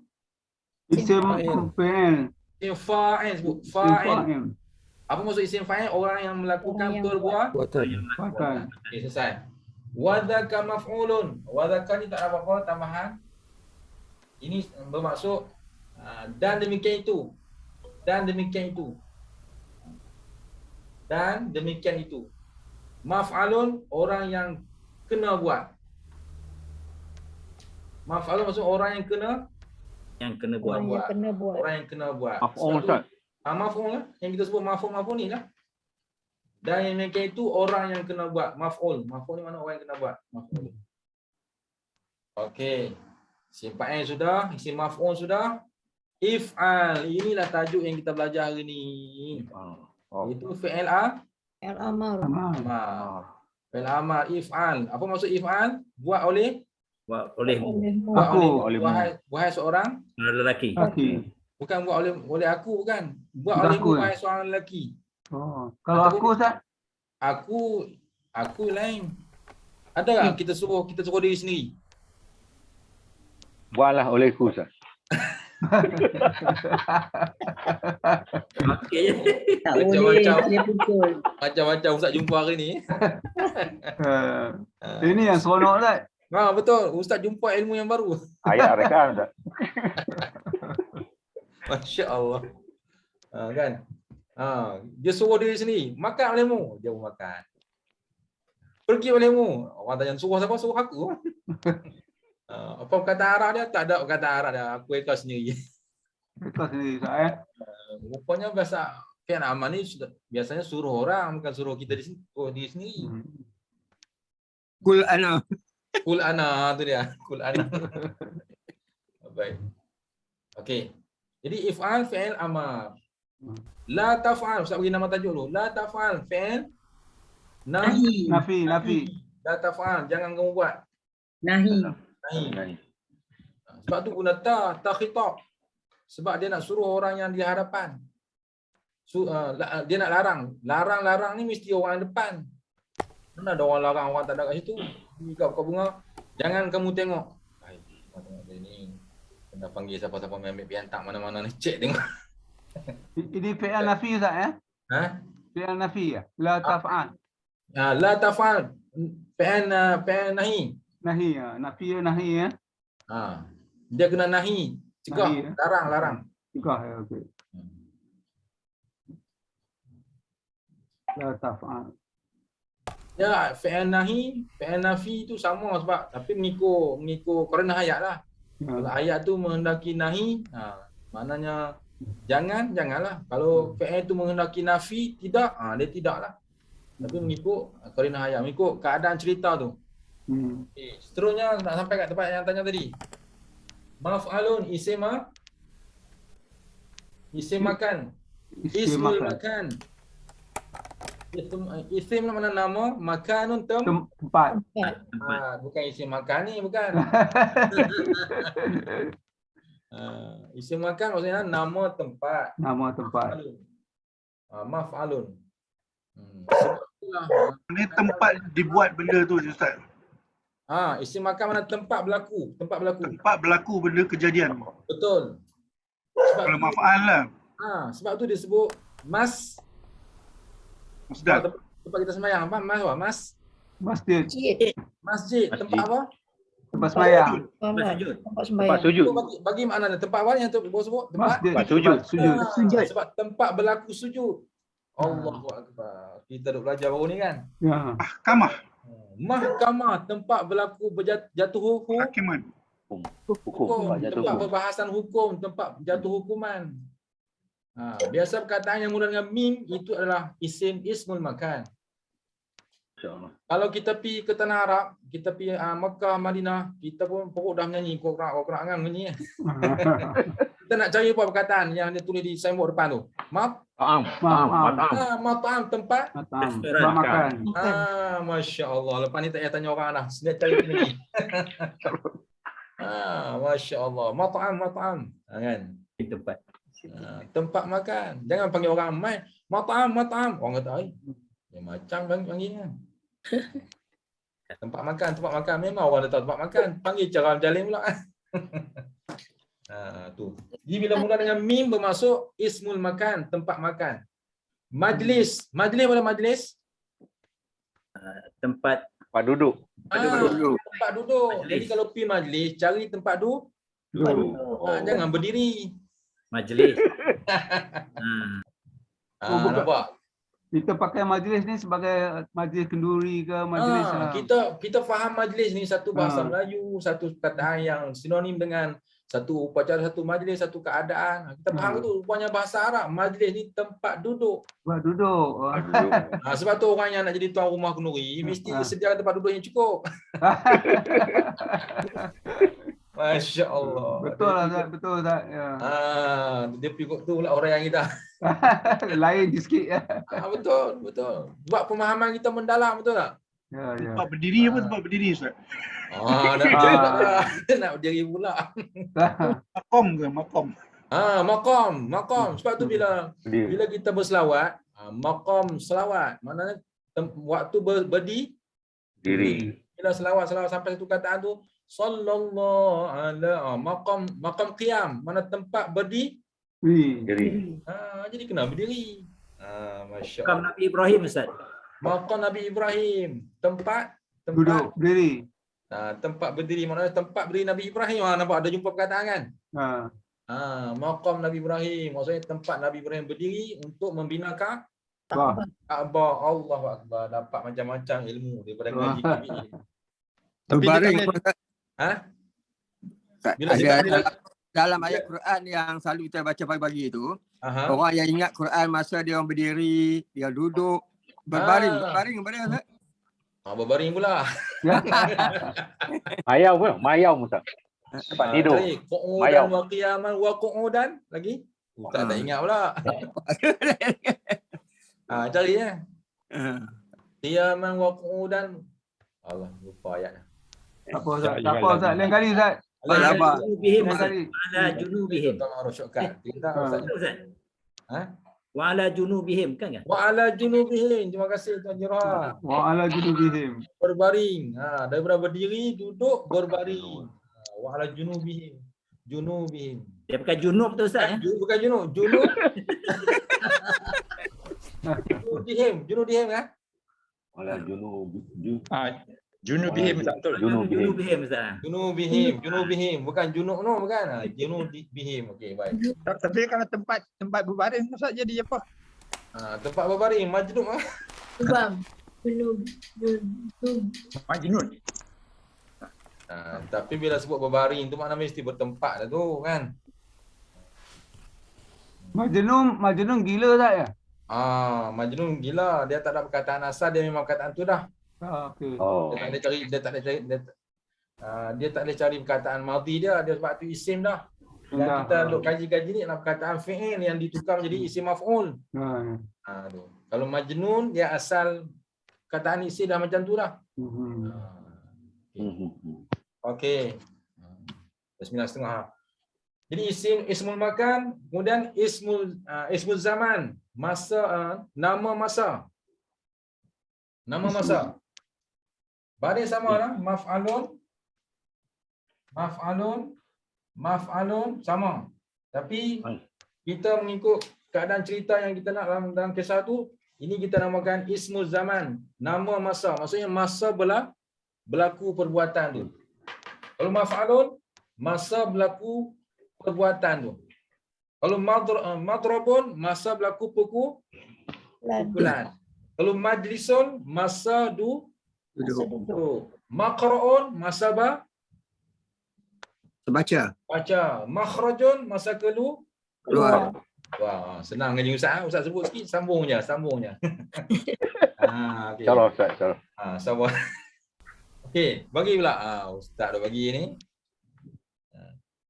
Isim fa'il. Isim fa'il sebut. Fa'il. Apa maksud isim fa'il? Orang yang melakukan perbuatan. Okey, selesai. Wadhaka maf'ulun. Wadhaka ni tak ada apa-apa tambahan. Ini bermaksud dan demikian itu. Dan demikian itu. Dan demikian itu. Maf'alun, orang yang kena buat. Maf'alun maksud orang yang kena buat. Orang yang kena buat. Maf'ul Ustaz. Maf'ul lah. Yang kita sebut maf'ul ni lah. Dan yang demikian itu orang yang kena buat. Maf'ul. Maf'ul ni mana orang yang kena buat. Maf'ul. Okey. Isim fa'il sudah. Isim maf'ul sudah. If'al. Inilah tajuk yang kita belajar hari ni. Itu fi'il Al-amar. Fi'il amar. If'al. Apa maksud if'al? Buat oleh wahai seorang lelaki. Bukan buat oleh aku, bukan. Buat oleh wahai seorang lelaki. Kalau aku Ustaz? Aku lain. Ada tak kita suruh diri sendiri? Buatlah olehku Ustaz. Tak boleh. Dia pukul. Macam-macam Ustaz jumpa hari ni. Ini yang seronok Ustaz. Betul. Ustaz jumpa ilmu yang baru. Ayat rekan Ustaz. Masya Allah. Kan? Dia suruh diri sendiri. Makan olehmu. Dia pun makan. Pergi olehmu. Orang tanya suruh siapa? Suruh aku. Apa perkataan Arab dia? Tak ada perkataan Arab dia. Aku ikhlas sendiri. Ikhlas sendiri Ustaz Rupanya biasa fi'il amal ni biasanya suruh orang, bukan suruh kita diri sendiri. Kul ana. Kul ana tu dia. Kul ana. Baik. Okey. Jadi if'al fi'il amar. La taf'al, Ustaz bagi nama tajuk dulu. La taf'al fi'il Nafi. La taf'al, jangan kamu buat. Nahi. Sebab tu guna ta khitab. Sebab dia nak suruh orang yang di hadapan. Dia nak larang. Larang ni mesti orang depan. Mana ada orang larang orang tak ada kat situ. Pergi kat pokok bunga. Jangan kamu tengok. Hai, kau tengok dia ni. Kena panggil siapa-siapa main ambil piantak mana-mana ni. Cek tengok. Ini fi'il nafi Ustaz ya? Ha? Fi'il nafi ya? La taf'al. La taf'al. Fi'il nahi. Nahi ya. Nafi ya nahi ya. Dia kena nahi. Cegah. Nahi, ya? Larang. Cegah ya, okey. La taf'al. Ya, fi'il nahi, fi'il nafi tu sama sebab tapi mengikut kerana ayat lah. Kalau ayat tu menghendaki nahi, maknanya janganlah. Kalau fi'il tu menghendaki nafi, tidak, dia tidaklah. Tapi mengikut kerana ayat, mengikut keadaan cerita tu. Okay. Seterusnya nak sampai kat tempat yang tanya tadi. Maf'alun isim makan. Ismul makan. Isim mana nama, makanun tempat. Bukan isim makan ni, bukan. Isim makan maksudnya nama tempat. Nama tempat. Maf'alun. Ini tempat dibuat benda tu Ustaz. Isim makan mana tempat berlaku. Tempat berlaku benda kejadian. Betul. Kalau maf'al lah. Sebab tu dia sebut mas. Ustaz. Tempat kita sembahyang apa? Masjid. Masjid. Tempat apa? Tempat sembahyang. Tempat sembahyang. Bagi makna tempat apa yang tu sebut? Masjid. Sujud. Sebab tempat berlaku sujud. Allahu akbar. Kita duk belajar baru ni kan? Ya. Mahkamah, tempat berlaku jatuh hukum. Hakiman. Hukum. Tempat perbahasan hukum, tempat jatuh hukuman. Biasa perkataan yang mula dengan mim itu adalah ismul makan. Kalau kita pergi ke tanah Arab, kita pergi Mekah, Madinah, kita pun pokok dah menyanyi, kau kerak menyanyi. Kita nak cari apa perkataan yang dia tulis di signboard depan tu? Mat'am, tempat makan. Masya Allah. Lepas ni tak payah tanya orang dah. Sedia cari ni. Masya Allah. Mat'am. Kan? Tempat makan. Jangan panggil orang mai. Mat'am. Orang kata, dia macam panggil kan. Tempat makan. Memang orang dah tahu tempat makan. Panggil cara berjalin pula. Tu. Jadi bila mula dengan mim bermaksud ismul makan, tempat makan. Majlis mana majlis? Tempat duduk. Tempat duduk. Jadi kalau pergi majlis, cari tempat duduk. Jangan berdiri. Majlis. Nampak? Kita pakai majlis ni sebagai majlis kenduri ke majlis kita faham majlis ni satu bahasa Melayu, satu perkataan yang sinonim dengan satu upacara, satu majlis, satu keadaan. Kita faham tu rupanya bahasa Arab. Majlis ni tempat duduk. Tempat duduk. Sebab tu orang yang nak jadi tuan rumah kenduri mesti sediakan tempat duduk yang cukup. Masya Allah. Betul lah Zat, betul Zat. Ya. Dia pikuk tu pula orang yang kita. Lain sikit ya. Betul. Buat pemahaman kita mendalam, betul tak? Ya. Tempat berdiri apa tempat berdiri Ustaz? Nak berdiri pula. Makom. Makom. Sebab tu bila kita berselawat, makom selawat. Maknanya waktu berdiri. Bila selawat sampai satu kataan tu, sallallahu ala maqam qiyam, mana tempat berdiri. Jadi kena berdiri. Masya-Allah. Maqam Nabi Ibrahim Ustaz. Maqam Nabi Ibrahim, tempat duduk berdiri. Tempat berdiri, maknanya tempat berdiri Nabi Ibrahim. Nampak ada jumpa perkataan kan? Maqam Nabi Ibrahim, maksudnya tempat Nabi Ibrahim berdiri untuk membina Kaabah. Allahu akbar. Dapat macam-macam ilmu daripada ngaji KBA. Tapi Bila dalam ayat Quran yang selalu kita baca pagi-pagi tu, orang yang ingat Quran masa dia orang berdiri, dia duduk, berbaring Ustaz. Berbaring pula. Mayau Ustaz. Tempat tidur. Qu'udan wa qiyaman wa qu'udan lagi. Tak ingat pula. Cari ya. Qiyaman wa qu'udan. Allah, lupa ayat. Tak apa Ustaz. Lain kali Ustaz. Junubihim. Ala junubihim. Tak mahu shortcut. Tidak Ustaz. Wa ala junubihim kan kan? Wa ala junubihim. Terima kasih Tuan Jirah. Wa ala junubihim. Berbaring. Daripada berdiri, duduk, berbaring. Wa ala junubihim. Junubihim. Dia bukan junub tu Ustaz ya? Bukan junub. Junub. Junubihim kan? Wala Junubihim tak betul. Junubihim Ustaz. Junubihim. Bukan junub no, bukan. Junubihim. Okey, baik. Tapi kalau tempat berbaring Ustaz jadi apa? Tempat berbaring, majnun ah. Bang. Majnun. Tapi bila sebut berbaring tu makna mesti bertempat dah tu kan. Majnun gila tak ya? Majnun gila, dia tak ada perkataan asal, dia memang perkataan tu dah. Okey. Dia tak boleh cari perkataan madhi dia sebab tu isim dah. Yang kita duk kaji-kaji ni adalah perkataan fi'il yang ditukar menjadi isim maf'ul. Tu. Kalau majnun dia asal perkataan isim dah macam tu dah. Okey. 9.5. Jadi ismul makan, kemudian ismul zaman, masa, nama masa. Nama masa. Baris sama lah, maf'alun sama. Tapi kita mengikut keadaan cerita yang kita nak dalam kisah tu, ini kita namakan ismul zaman, nama masa. Maksudnya masa berlaku perbuatan tu. Kalau maf'alun, masa berlaku perbuatan tu. Kalau madrabun, masa berlaku pukulan. Kalau majlisun, masa duduk. Maqra'un, masa Baca. Makhrajun, masa keluar. Wah, senang kan Ustaz. Ustaz sebut sikit, sambung je. Okay. InsyaAllah Ustaz. Sabar. Okey, bagi pula. Ustaz dah bagi ni.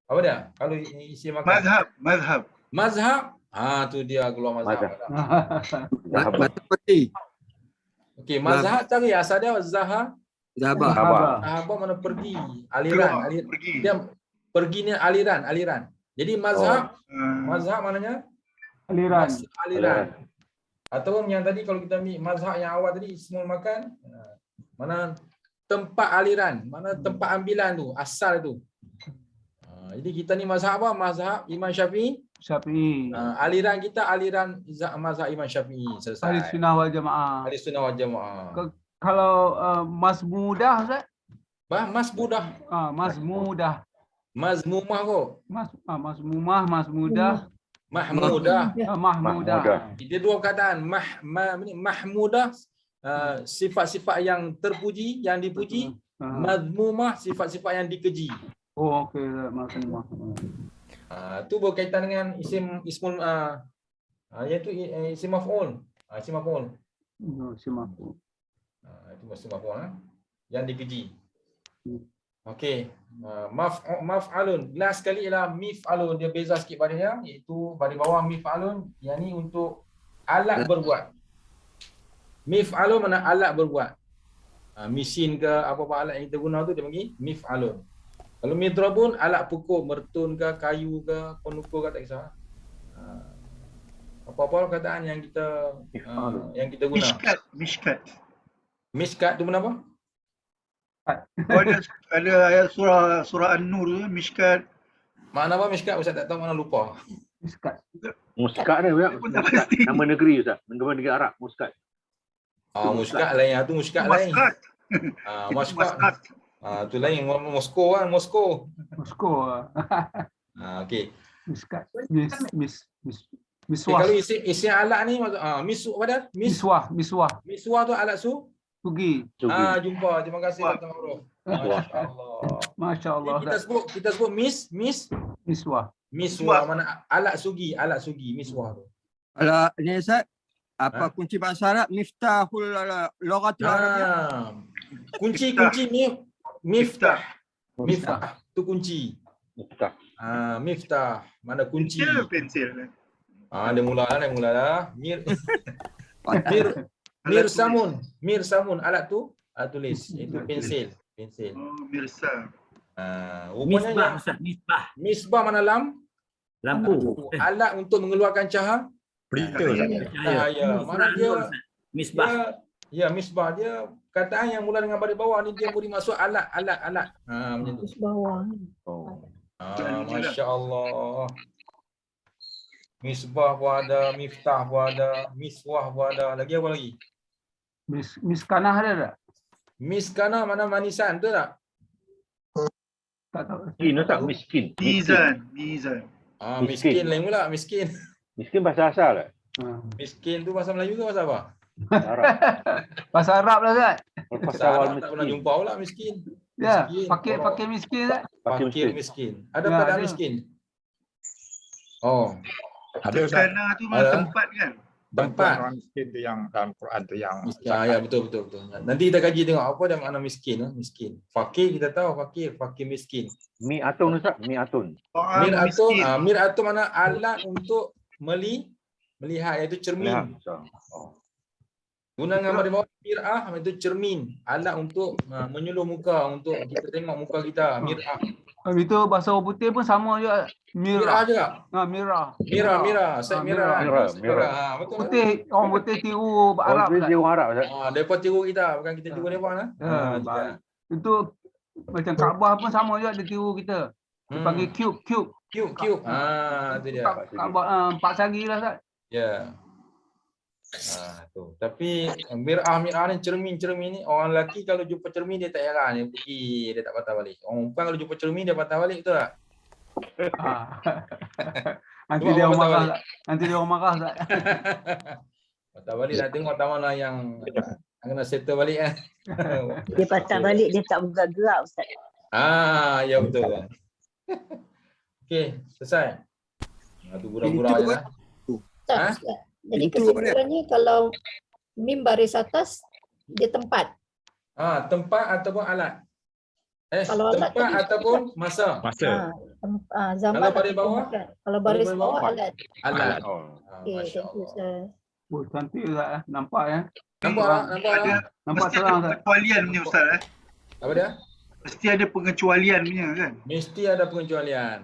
Apa dia? Kalau isi makan. Mazhab. Tu dia keluar mazhab. Mazhab peti. Okey, mazhab cari asal dia Zahabah. Zahabah mana pergi, aliran. Dia pergi ni aliran. Jadi mazhab maknanya aliran. Ataupun yang tadi kalau kita ambil mazhab yang awal tadi ismul makan, mana tempat aliran, mana tempat ambilan tu, asal tu. Jadi kita ni mazhab apa? Mazhab Imam Syafi'i. Aliran kita aliran mazhab Imam Syafi'i. Selesai. Ahli Sunnah wal Jamaah. Kalau Masmudah Ustaz? Masmudah. Masmudah. Mazmumah kok. Masmumah, Masmudah. Mahmudah. Dia dua perkataan. Mahmudah sifat-sifat yang terpuji, yang dipuji. Mazmumah sifat-sifat yang dikeji. Okey, Masmumah. Tu berkaitan dengan ismul iaitu isim maf'ul. Isim maf'ul. Itu isim maf'ul yang dikeji. Okey. Maf'alun. Last sekali ialah mif'alun. Dia beza sikit barisnya, iaitu baris bawah mif'alun, yang ni untuk alat berbuat. Mif'alun mana alat berbuat. Mesin ke apa-apa alat yang kita guna tu dia panggil mif'alun. Kalau midrabun alat pukul, mertun ke, kayu ke, penukul ke, tak kisah. Apa-apa perkataan yang kita guna. Mishkat tu mana apa? Ada ayat surah An-Nur tu, Mishkat. Makna apa Mishkat? Ustaz tak tahu, mana lupa. Muskat ni nama negeri Ustaz. Negeri Arab, Muskat. Muskat lain, tu Muskat lain. Muskat. Tu lain, Moskow kan, Moskow. Okey. Miskat. Miswah. Kalau isi alat ni misu apa dia? Miswah. Miswah tu alat sugi. Jumpa. Terima kasih Dr. Ma'ruf. Masya-Allah. Kita sebut miswah. Miswah mana alat sugi, miswah tu. Kalau ni Ustaz, apa kunci bahasa Arab? Miftahul lughatil arabiyyah. Kunci miftah. Miftah tu kunci. Miftah mana kunci. Pensil. Dia mula. Mirsamun alat tu tulis, itu pensil. Mirsa. Misbah mana lampu. Alat untuk mengeluarkan cahaya. Berita Cahaya. Ustaz. Cahaya. Mana dia? Misbah. Ya, misbah dia kataan yang mula dengan baris bawah ni dia boleh masuk alat. Macam tu. Bawah. Masya Allah. Misbah pun ada, miftah pun ada, miswah pun ada. Lagi apa lagi? Miskanah ada tak? Miskana mana manisan tu tak? Tak tahu. Miskin tak? Miskin. Mizan. Miskin lain pula, miskin. Miskin bahasa asal tak? Miskin tu bahasa Melayu ke bahasa apa? Arab. Bahasa Arab lah Ustaz. Pasal Bahasa awal Arab tak pernah miskin. jumpa pula miskin. Ya, Miskin, pakai miskin Ustaz. Fakir miskin. Ada Ya, pada ada. miskin? Oh, Ada Ustaz. Miskanah tu mana Ada. tempat kan? tempat. Orang miskin tu yang dalam Quran tu yang Miskin. Ya, betul. Nanti kita kaji tengok apa dia makna miskin. Miskin. Fakir kita tahu fakir miskin. Mi atun Ustaz. Mi atun. Mir'atun, mir'atun mana alat untuk melihat iaitu cermin. Lihat. Oh. Guna dengan pada bawah mir'ah itu cermin, alat untuk menyuluh muka untuk kita tengok muka kita, mir'ah. Itu bahasa orang putih pun sama juga. Mir'ah juga. Mirah. Mirah, saya mirah. Mirah. Betul. Putih, orang putih tiru Arab. Orang dia orang Arab Ustaz. Depa tiru kita, bukan kita tiru depa nah. baik. Itu macam Kaabah pun sama juga dia tiru kita. Dia panggil cube. Cube. Itu dia. Kaabah 4 sagi lah Ustaz. Ya. Tu. Tapi mir'ah ni cermin ni orang lelaki kalau jumpa cermin dia tak heran, dia pergi dia tak patah balik. Orang perempuan kalau jumpa cermin dia patah balik, betul tak? Nanti Cuma dia orang orang patah marah. balik. Nanti dia orang marah Ustaz. Patah balik nak tengok tak mana yang kena settle balik kan. Dia patah balik, dia tak bergerak Ustaz. Ya betul. Okey, selesai. Tu gurau-gurau je lah. Ha? Jadi Itu kesimpulannya kalau mim baris atas dia tempat. Tempat ataupun alat. Kalau alat tempat tadi ataupun masa. Zaman Kalau baris atau bawah? tempat. Kalau baris Kalau baris bawah bawah? alat. Alat. Okey, Masya thank you Allah. Ustaz. Cantik Ustaz. Nampak ya. Nampak tak? Nampak Mesti terang ada Ustaz. pengecualian punya Ustaz. Apa dia? Mesti ada pengecualian punya kan. Mesti ada pengecualian.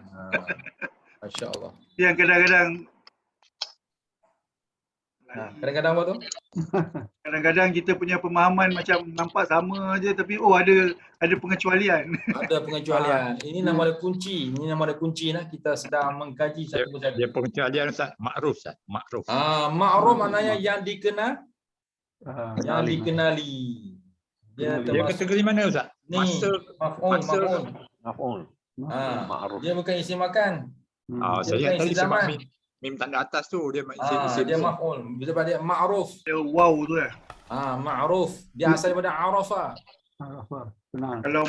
Masya Allah. Yang kadang-kadang Kadang-kadang apa tu? kadang-kadang kita punya pemahaman macam nampak sama aja tapi ada pengecualian. Ada pengecualian. Ini nama dia kunci. Nah. Kita sedang mengkaji satu persatu. dia pengecualian Ustaz. Makruf Ustaz. Makruf. Ma'ruf maknanya yang dikenal, yang dikenali. Dia Dia termasuk kategori mana Ustaz? ni Masa maf'ul. Ma'ruf. Dia bukan isi makan. Dia saya bukan tadi isi sebab zaman. mim tanda atas tu dia Dia maf'ul. Bila pada ma'ruf. Dia wow tu kan. Ma'ruf. Dia asal daripada arafa. Benar. Kalau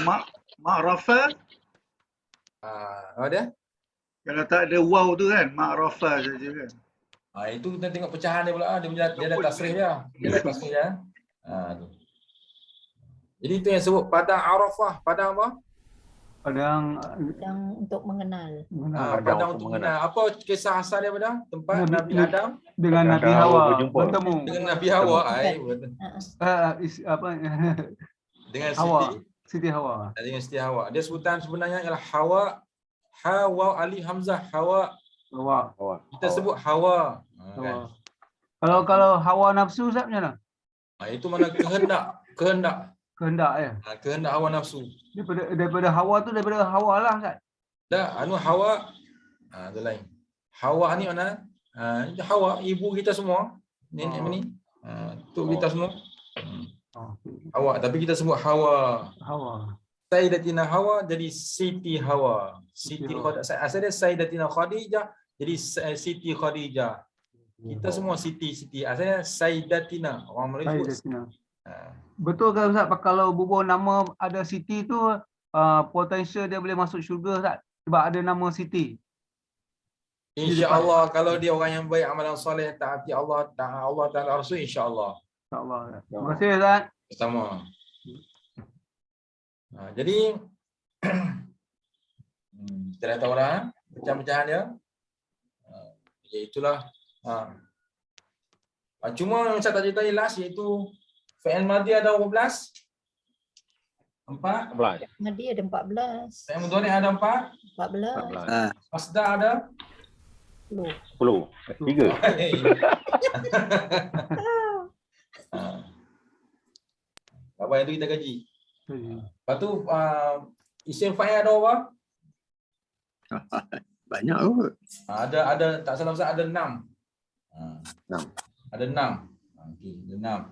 ma'rafa, Apa dia? kalau tak ada wow tu kan, ma'rafa saja kan. Itu kita tengok pecahan dia pula. Dia ada tasrih dia. Tu. Jadi itu yang sebut padang arafah. Padang apa? Padang Yang untuk mengenal. Padang untuk mengenal. Apa kisah asal dia pada? Tempat Nabi Adam dengan Nabi Hawa Hawa berjumpa. bertemu. dengan Nabi Hawa. Apa Dengan Hawa, Siti. Siti Hawa. Dengan Siti Hawa. Dia sebutan sebenarnya ialah Hawa alif hamzah Hawa. Hawa. Kita sebut Hawa. Hawa. Kalau hawa nafsu Ustaz macam mana? Itu mana kehendak. Kehendak ya. Kehendak hawa nafsu. Daripada hawa tu daripada hawa lah Ustaz. Hawa. Itu lain. Hawa ni mana? Hawa, ibu kita semua. Nenek ni. Tok kita semua. Hawa. Tapi kita sebut Hawa. Sayyidatina Hawa jadi Siti Hawa. Asal dia Sayyidatina Khadijah jadi Siti Khadijah. Kita semua Siti. Asalnya Sayyidatina. Orang Melayu sebut. Betul ke Ustaz kalau bubuh nama ada Siti tu potensial dia boleh masuk syurga Ustaz sebab ada nama Siti. InsyaAllah kalau dia orang yang baik, amalan soleh, taati Allah Ta'ala Rasul, insyaAllah. InsyaAllah. Terima kasih Ustaz. Sama. Jadi kita dah tahu dah pecahan-pecahan dia. Itulah. Cuma yang saya tak cerita last iaitu fi'il madhi ada berapa belas? 4. Madi ada 14. Fi'il mudhari' ada 14. 14. Masdar ada 10. 3. Apa yang tu kita kaji. Lepas tu isim fa'il ada apa? Banyak kot. Ada tak salah Ustaz ada 6. 6. Ada 6. Okey, ada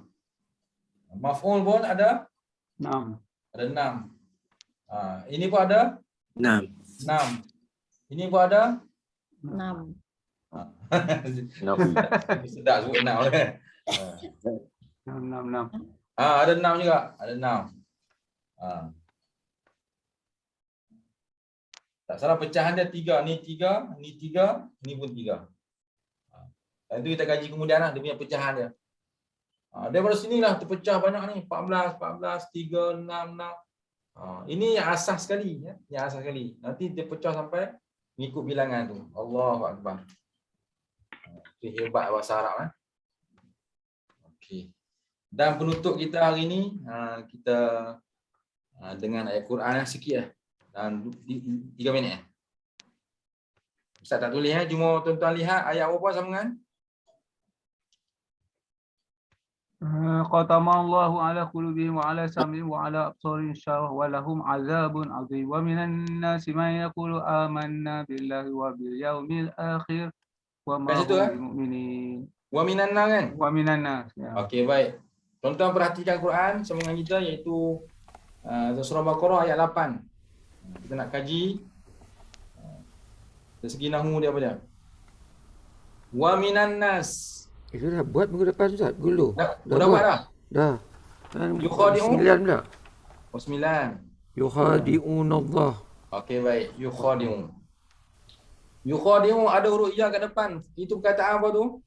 6. Maf'ul pun ada 6. Ada 6. Ini pun ada 6. 6. Ini pun ada 6. sedap sebut 6 kan. 6. Ada 6 juga, ada 6. Tak salah pecahan dia 3, ni 3, ni 3, ni pun 3. Itu kita kaji kemudian lah dia punya pecahan dia. Daripada sinilah terpecah banyak ni, 14, 14, 3, 6, 6. Ini yang asas sekali ya, yang asas sekali. Nanti dia pecah sampai mengikut bilangan tu. Allahu akbar. Itu hebat bahasa Arab Okey. Dan penutup kita hari ni kita dengan ayat Quran sikit lah. Dan 3 minit. Ustaz tak tulis cuma tuan-tuan lihat ayat apa sambungan. Qatamallahu ala qulubihim wa ala sam'ihim wa ala absarihim syawah wa lahum azabun azim wa minan nasi man yaqulu amanna billahi wa bil yaumil akhir wa ma hum bimu'minin. Wa minan nas kan? Wa minan nas. Okey, baik. Tuan-tuan perhatikan Quran sambungan kita iaitu surah Baqarah ayat 8. Kita nak kaji dari segi nahwu dia apa dia? Wa minan nas. Itu dah buat minggu depan Ustaz, dulu. Dah buat dah? Dah. Yukhadi'un? 9 pula. 9. Yukhadi'un Allah. Okey, baik. Yukhadi'un. Yukhadi'un ada huruf ya kat depan. Itu perkataan apa tu?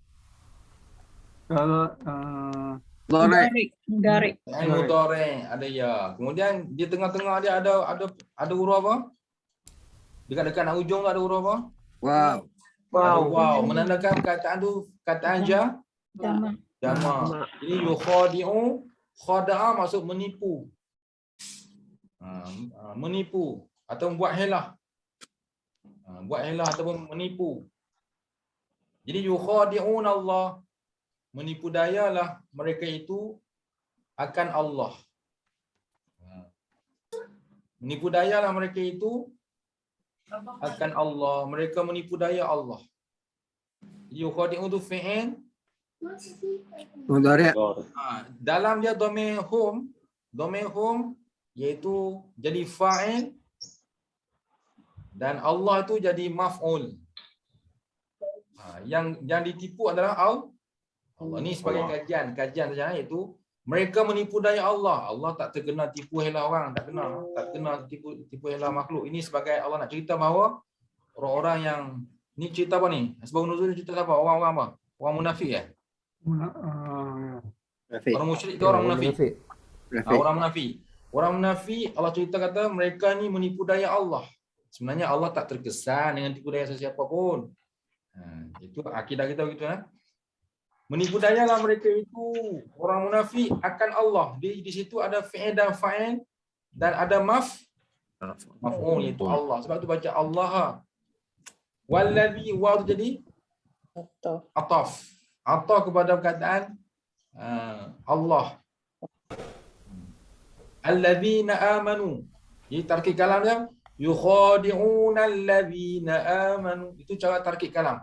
Kalau Mudhari'. Mudhari' ada ya. Kemudian di tengah-tengah dia ada huruf apa? Dekat-dekat nak ujung tu ada huruf apa? Wow. Wow. Menandakan perkataan tu perkataan Jamak. jamak. Jadi yukhadi'u, khada'a maksud menipu. Menipu atau buat helah. Buat helah ataupun menipu. Jadi yukhadi'un Allah, menipu dayalah mereka itu akan Allah. Menipu dayalah mereka itu akan Allah. Mereka menipu daya Allah. Yukhadi'un tu fi'il Mudhari'. dalam dia dhamir hum iaitu jadi fa'il dan Allah tu jadi maf'ul. Yang ditipu adalah Allah. Ni sebagai kajian saja iaitu mereka menipu daya Allah. Allah tak terkena tipu helah orang, tak kena tipu helah makhluk. Ini sebagai Allah nak cerita bahawa orang-orang yang ni cerita apa ni? Asbabun nuzul cerita apa? Orang-orang apa? Orang munafik Orang musyrik ke orang munafik? Orang munafik. Orang munafik Allah cerita kata mereka ni menipu daya Allah. Sebenarnya Allah tak terkesan dengan tipu daya sesiapa pun. Itu akidah kita begitu Menipu dayalah mereka itu orang munafik akan Allah. Di situ ada fi'il dan fa'il dan ada maf'ul iaitu Allah. Sebab tu baca Allah. Wallazi wa jadi ataf. Ataf kepada perkataan Allah. Allazina amanu. Jadi tarkib kalam dia yukhadi'una allazina amanu. Itu cara tarkib kalam.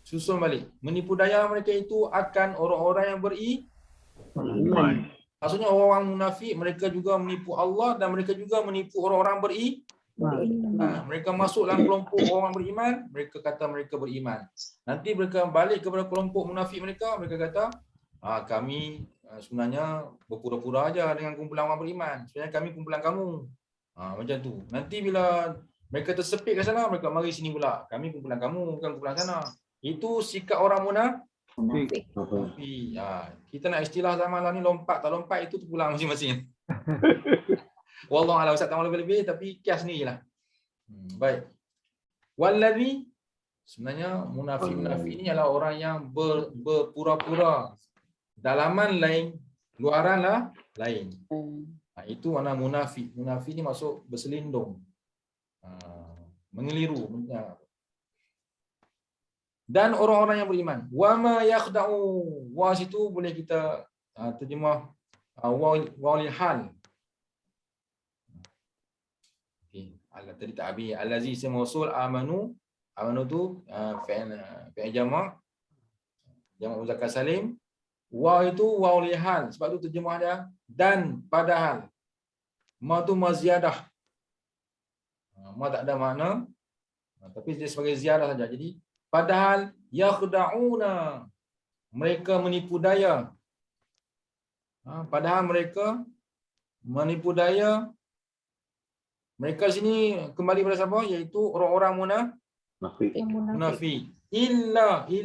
Susun balik. Menipu daya mereka itu akan orang-orang yang beriman. Maksudnya orang munafik mereka juga menipu Allah dan mereka juga menipu orang-orang beriman. Mereka masuk dalam kelompok orang beriman, mereka kata mereka beriman. Nanti mereka balik kepada kelompok munafik mereka kata kami sebenarnya berpura-pura aja dengan kumpulan orang beriman. Sebenarnya kami kumpulan kamu. Macam tu. Nanti bila mereka tersepit ke sana, mereka mari sini pula. Kami kumpulan kamu, bukan kumpulan sana. Itu sikap orang munafik. Kita nak istilah zaman lah ni lompat tak lompat itu terpulang masing-masing. Wallahu a'lam. Ustaz tak mahu lebih tapi kias ni jelah. Baik. Wallazi sebenarnya munafik ni adalah orang yang berpura-pura. Dalaman lain, luaran lah lain. Itu mana munafik. Munafik ni maksud berselindung. Mengeliru. Dan orang-orang yang beriman. Wa ma yakhda'u. Wa situ boleh kita terjemah wa lil hal. Okey, tadi tak habis. Allazi isim mausul amanu. Amanu tu fi'il jama'. Jama' muzakkar salim. Wa itu wa lil hal. Sebab tu terjemah dia dan padahal. Ma tu maziyadah. Ma tak ada makna. Tapi dia sebagai ziyadah saja. Jadi padahal yakhda'una, mereka menipu daya. Padahal mereka menipu daya. Mereka sini kembali pada siapa? Iaitu orang-orang munafik. Illa ni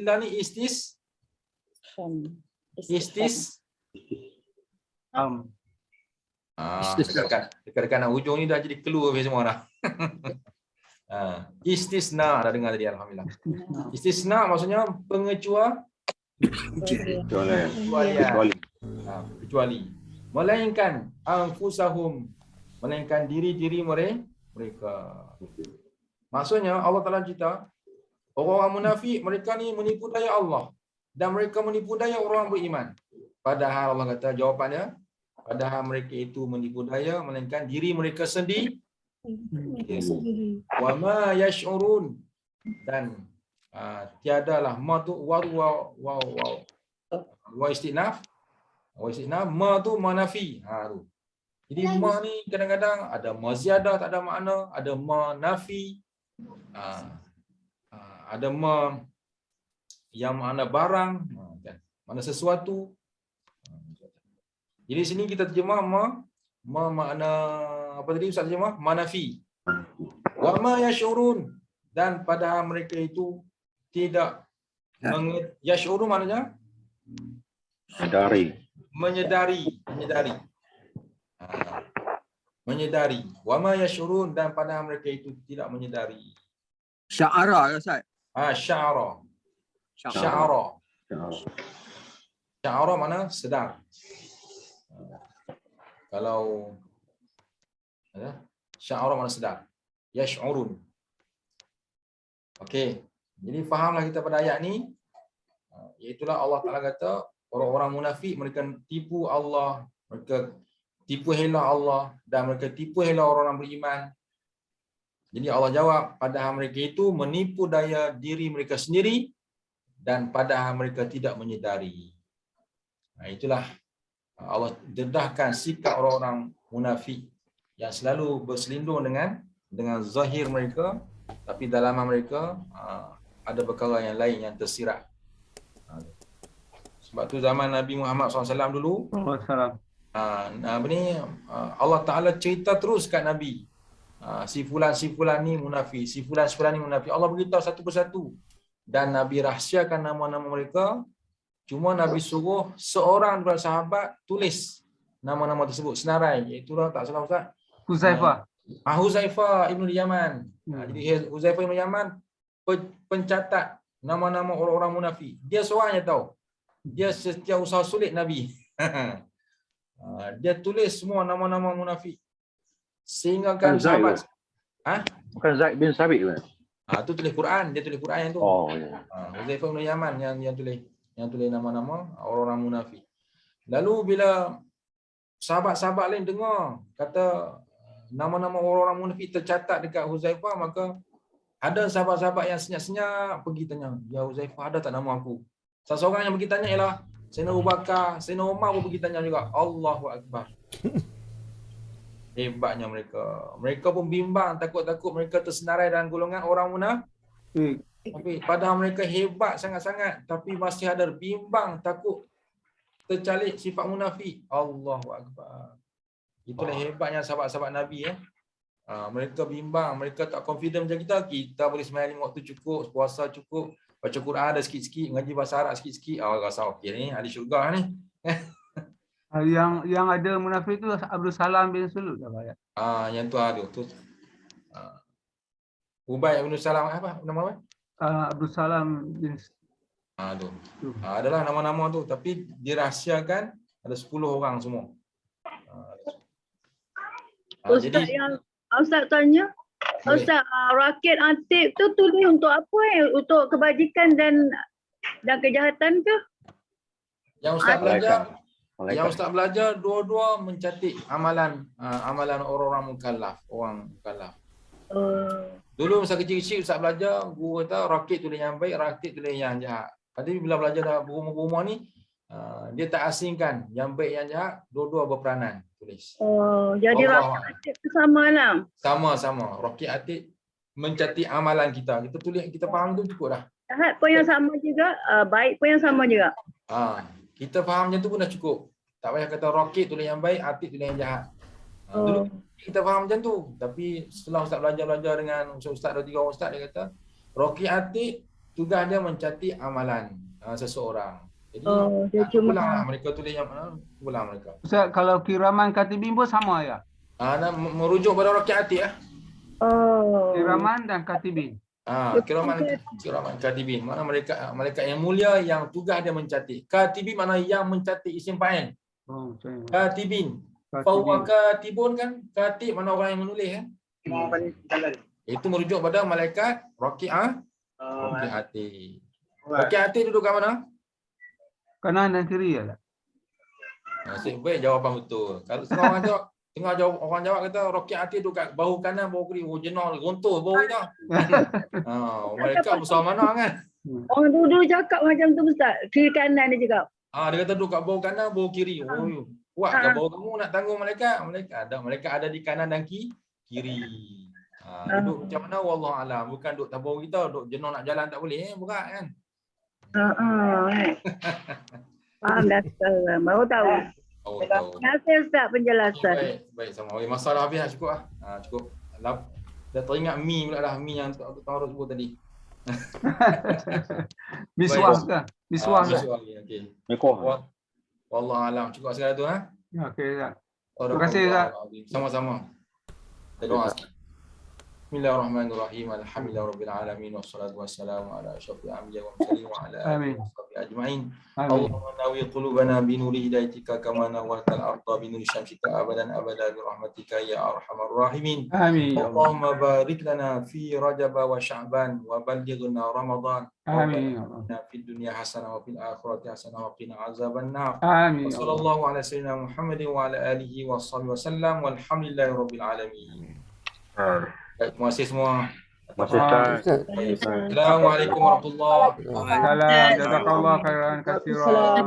dekat ujung ni dah jadi keluar semua dah. Istisna dah dengar tadi, alhamdulillah. Istisna maksudnya pengecualian. Kecuali. Melainkan anfusahum, melainkan diri-diri mereka. Maksudnya Allah Taala cerita orang munafik mereka ni menipu daya Allah dan mereka menipu daya orang beriman. Padahal Allah kata jawapannya, padahal mereka itu menipu daya melainkan diri mereka sendiri. Wa ma yash'urun, dan tiadalah ma tu wa istinaf ma tu manafi. Tu. Jadi ma ni kadang-kadang ada ma ziyadah tak ada makna, ada ma nafi, ada ma yang makna barang, makna sesuatu. Jadi sini kita terjemah ma makna apa tadi Ustaz terjemah? Manafi. Wa ma yash'urun, dan padahal mereka itu tidak yash'urun maknanya menyedari. Wa ma yash'urun, dan padahal mereka itu tidak menyedari. Sya'ara ya Ustaz? Sya'ara. Sya'ara mana sedar. Kalau sya'ara mana sedar. Yash'urun. Okey. Jadi fahamlah kita pada ayat ni. Iaitulah Allah Taala kata orang-orang munafik mereka tipu Allah, mereka tipu hela Allah, dan mereka tipu hela orang-orang beriman. Jadi Allah jawab, padahal mereka itu menipu daya diri mereka sendiri dan padahal mereka tidak menyedari. Itulah Allah dedahkan sikap orang-orang munafik yang selalu berselindung dengan zahir mereka, tapi dalaman mereka ada perkara yang lain yang tersirat. Sebab tu zaman Nabi Muhammad SAW dulu, Allah Ta'ala cerita terus kat Nabi, si fulan ni munafik, si fulan ni munafik. Allah beritahu satu persatu, dan Nabi rahsiakan nama-nama mereka. Cuma Nabi suruh seorang daripada sahabat tulis nama-nama tersebut senarai, iaitu tak salah Ustaz, Huzaifah Ibn Yaman. Jadi Huzaifah Ibn Yaman pencatat nama-nama orang-orang munafik. Dia seorang yang tahu. Dia setiap usaha sulit Nabi. Dia tulis semua nama-nama munafik. Sehingga kan sahabat. Bukan Zaid bin Sabit ke? Tu tulis Quran, dia tulis Quran yang tu. Oh ya. Huzaifah Ibn Yaman yang tulis nama-nama orang-orang munafik. Lalu bila sahabat-sahabat lain dengar kata nama-nama orang-orang munafik tercatat dekat Huzaifah, maka ada sahabat-sahabat yang senyap-senyap pergi tanya, "Ya Huzaifah, ada tak nama aku?" Salah seorang yang pergi tanya ialah Sayyidina Abu Bakar, Sayyidina Umar pun pergi tanya juga. Allahu Akbar. Hebatnya mereka. Mereka pun bimbang, takut-takut mereka tersenarai dalam golongan orang munafik. Tapi padahal mereka hebat sangat-sangat, tapi masih ada bimbang, takut tercalik sifat munafik. Allahu Akbar. Itulah hebatnya sahabat-sahabat Nabi. Mereka bimbang, mereka tak confident macam kita. Kita boleh sembahyang 5 waktu cukup, puasa cukup, baca Quran ada sikit-sikit, ngaji bahasa Arab sikit-sikit. Rasa okey ni, ahli syurga ni. Yang ada munafik tu Abdul Salam bin Sulul dah ayat. Yang tu ada tu. Ubay bin Salam apa nama apa? Abdul Salam bin adalah nama-nama tu, tapi dirahsiakan ada 10 orang semua. Ustaz Jadi yang Ustaz tanya, Ustaz, rakit Atik tu tulis untuk apa Untuk kebajikan dan kejahatan ke? Yang Ustaz belajar, Malaikat. yang Ustaz belajar dua-dua mencatat amalan amalan orang-orang mukallaf, orang mukallaf. Dulu masa kecil-kecil Ustaz belajar, guru kata rakit tulis yang baik, rakit tulis yang jahat. Tapi bila belajar dah berumur-umur ni, dia tak asingkan yang baik yang jahat, dua-dua berperanan tulis. Jadi Allah rakit Atik tu sama lah. Sama-sama. Rakit Atik mencatat amalan kita. Kita tulis, kita faham tu cukup dah. Jahat pun yang sama juga, baik pun yang sama juga. Kita faham macam tu pun dah cukup. Tak payah kata rakit tulis yang baik, Atik tulis yang jahat. Dulu kita faham macam tu. Tapi setelah Ustaz belajar dengan Ustaz 2-3 orang Ustaz, dia kata rakit Atik tugas dia mencatat amalan seseorang. Jadi dia cuma pulang mereka tulis yang pulang mereka. Ustaz, kalau kiraman katibin pun sama ya? Merujuk pada rakit Atik lah. Kiraman dan katibin. Kiraman katibin. Mana mereka yang mulia yang tugas dia mencatat. Katibin mana yang mencatat isim fa'il. Katibin. Fahuwa katibun kan? Katib mana orang yang menulis kan? Itu merujuk pada malaikat rakit Atik. Rakit Atik duduk kat mana? Kanan dan kiri ya. Nasib baik jawapan betul. Kalau tengah orang jawab kata rakit Atik duduk kat bahu kanan, bahu kiri. Jenar gontor bahu kita. Mereka besar mana kan? Orang dulu cakap macam tu Ustaz. Kiri kanan dia cakap. Dia kata duduk kat bahu kanan, bahu kiri. Kuat ke bahu kamu nak tanggung malaikat? Malaikat ada di kanan dan kiri. Duduk macam mana wallahu alam. Bukan duduk tabur kita, duduk jenar nak jalan tak boleh berat kan. Faham dah sekarang. Baru tahu. Terima kasih Ustaz penjelasan. Baik sama. Masalah habis dah cukup lah. Cukup. Dah teringat mi pula dah. Mi yang Tuan Rod sebut tadi. Miswah ke? Miswah ke? Okey. Wallahu alam. Cukup sekali tu ha. Okey Ustaz. Terima kasih Ustaz. Sama-sama. Kita doa. Bismillahirrahmanirrahim. Alhamdulillahirabbil alamin wassalatu wassalamu ala asyrafil anbiya'i wal mursalin wa ala alihi washabihi ajma'in. Allahumma nawi qulubana bi nuri hidayatika kama nawwartal arda bi nuri syamsika abadan abada bi rahmatika ya arhamar rahimin. Amin. Allahumma barik lana fi Rajab wa Sya'ban wa ballighna Ramadan. Amin. Fid dunya hasanah wa fil akhirati hasanah wa qina azaban nar. Amin. Sallallahu ala sayyidina Muhammadin wa ala alihi washabihi wasallam walhamdulillahirabbil alamin. Terima kasih semua. Terima kasih Ustaz. Assalamualaikum warahmatullahi wabarakatuh. Jazakallah khairan katsiran.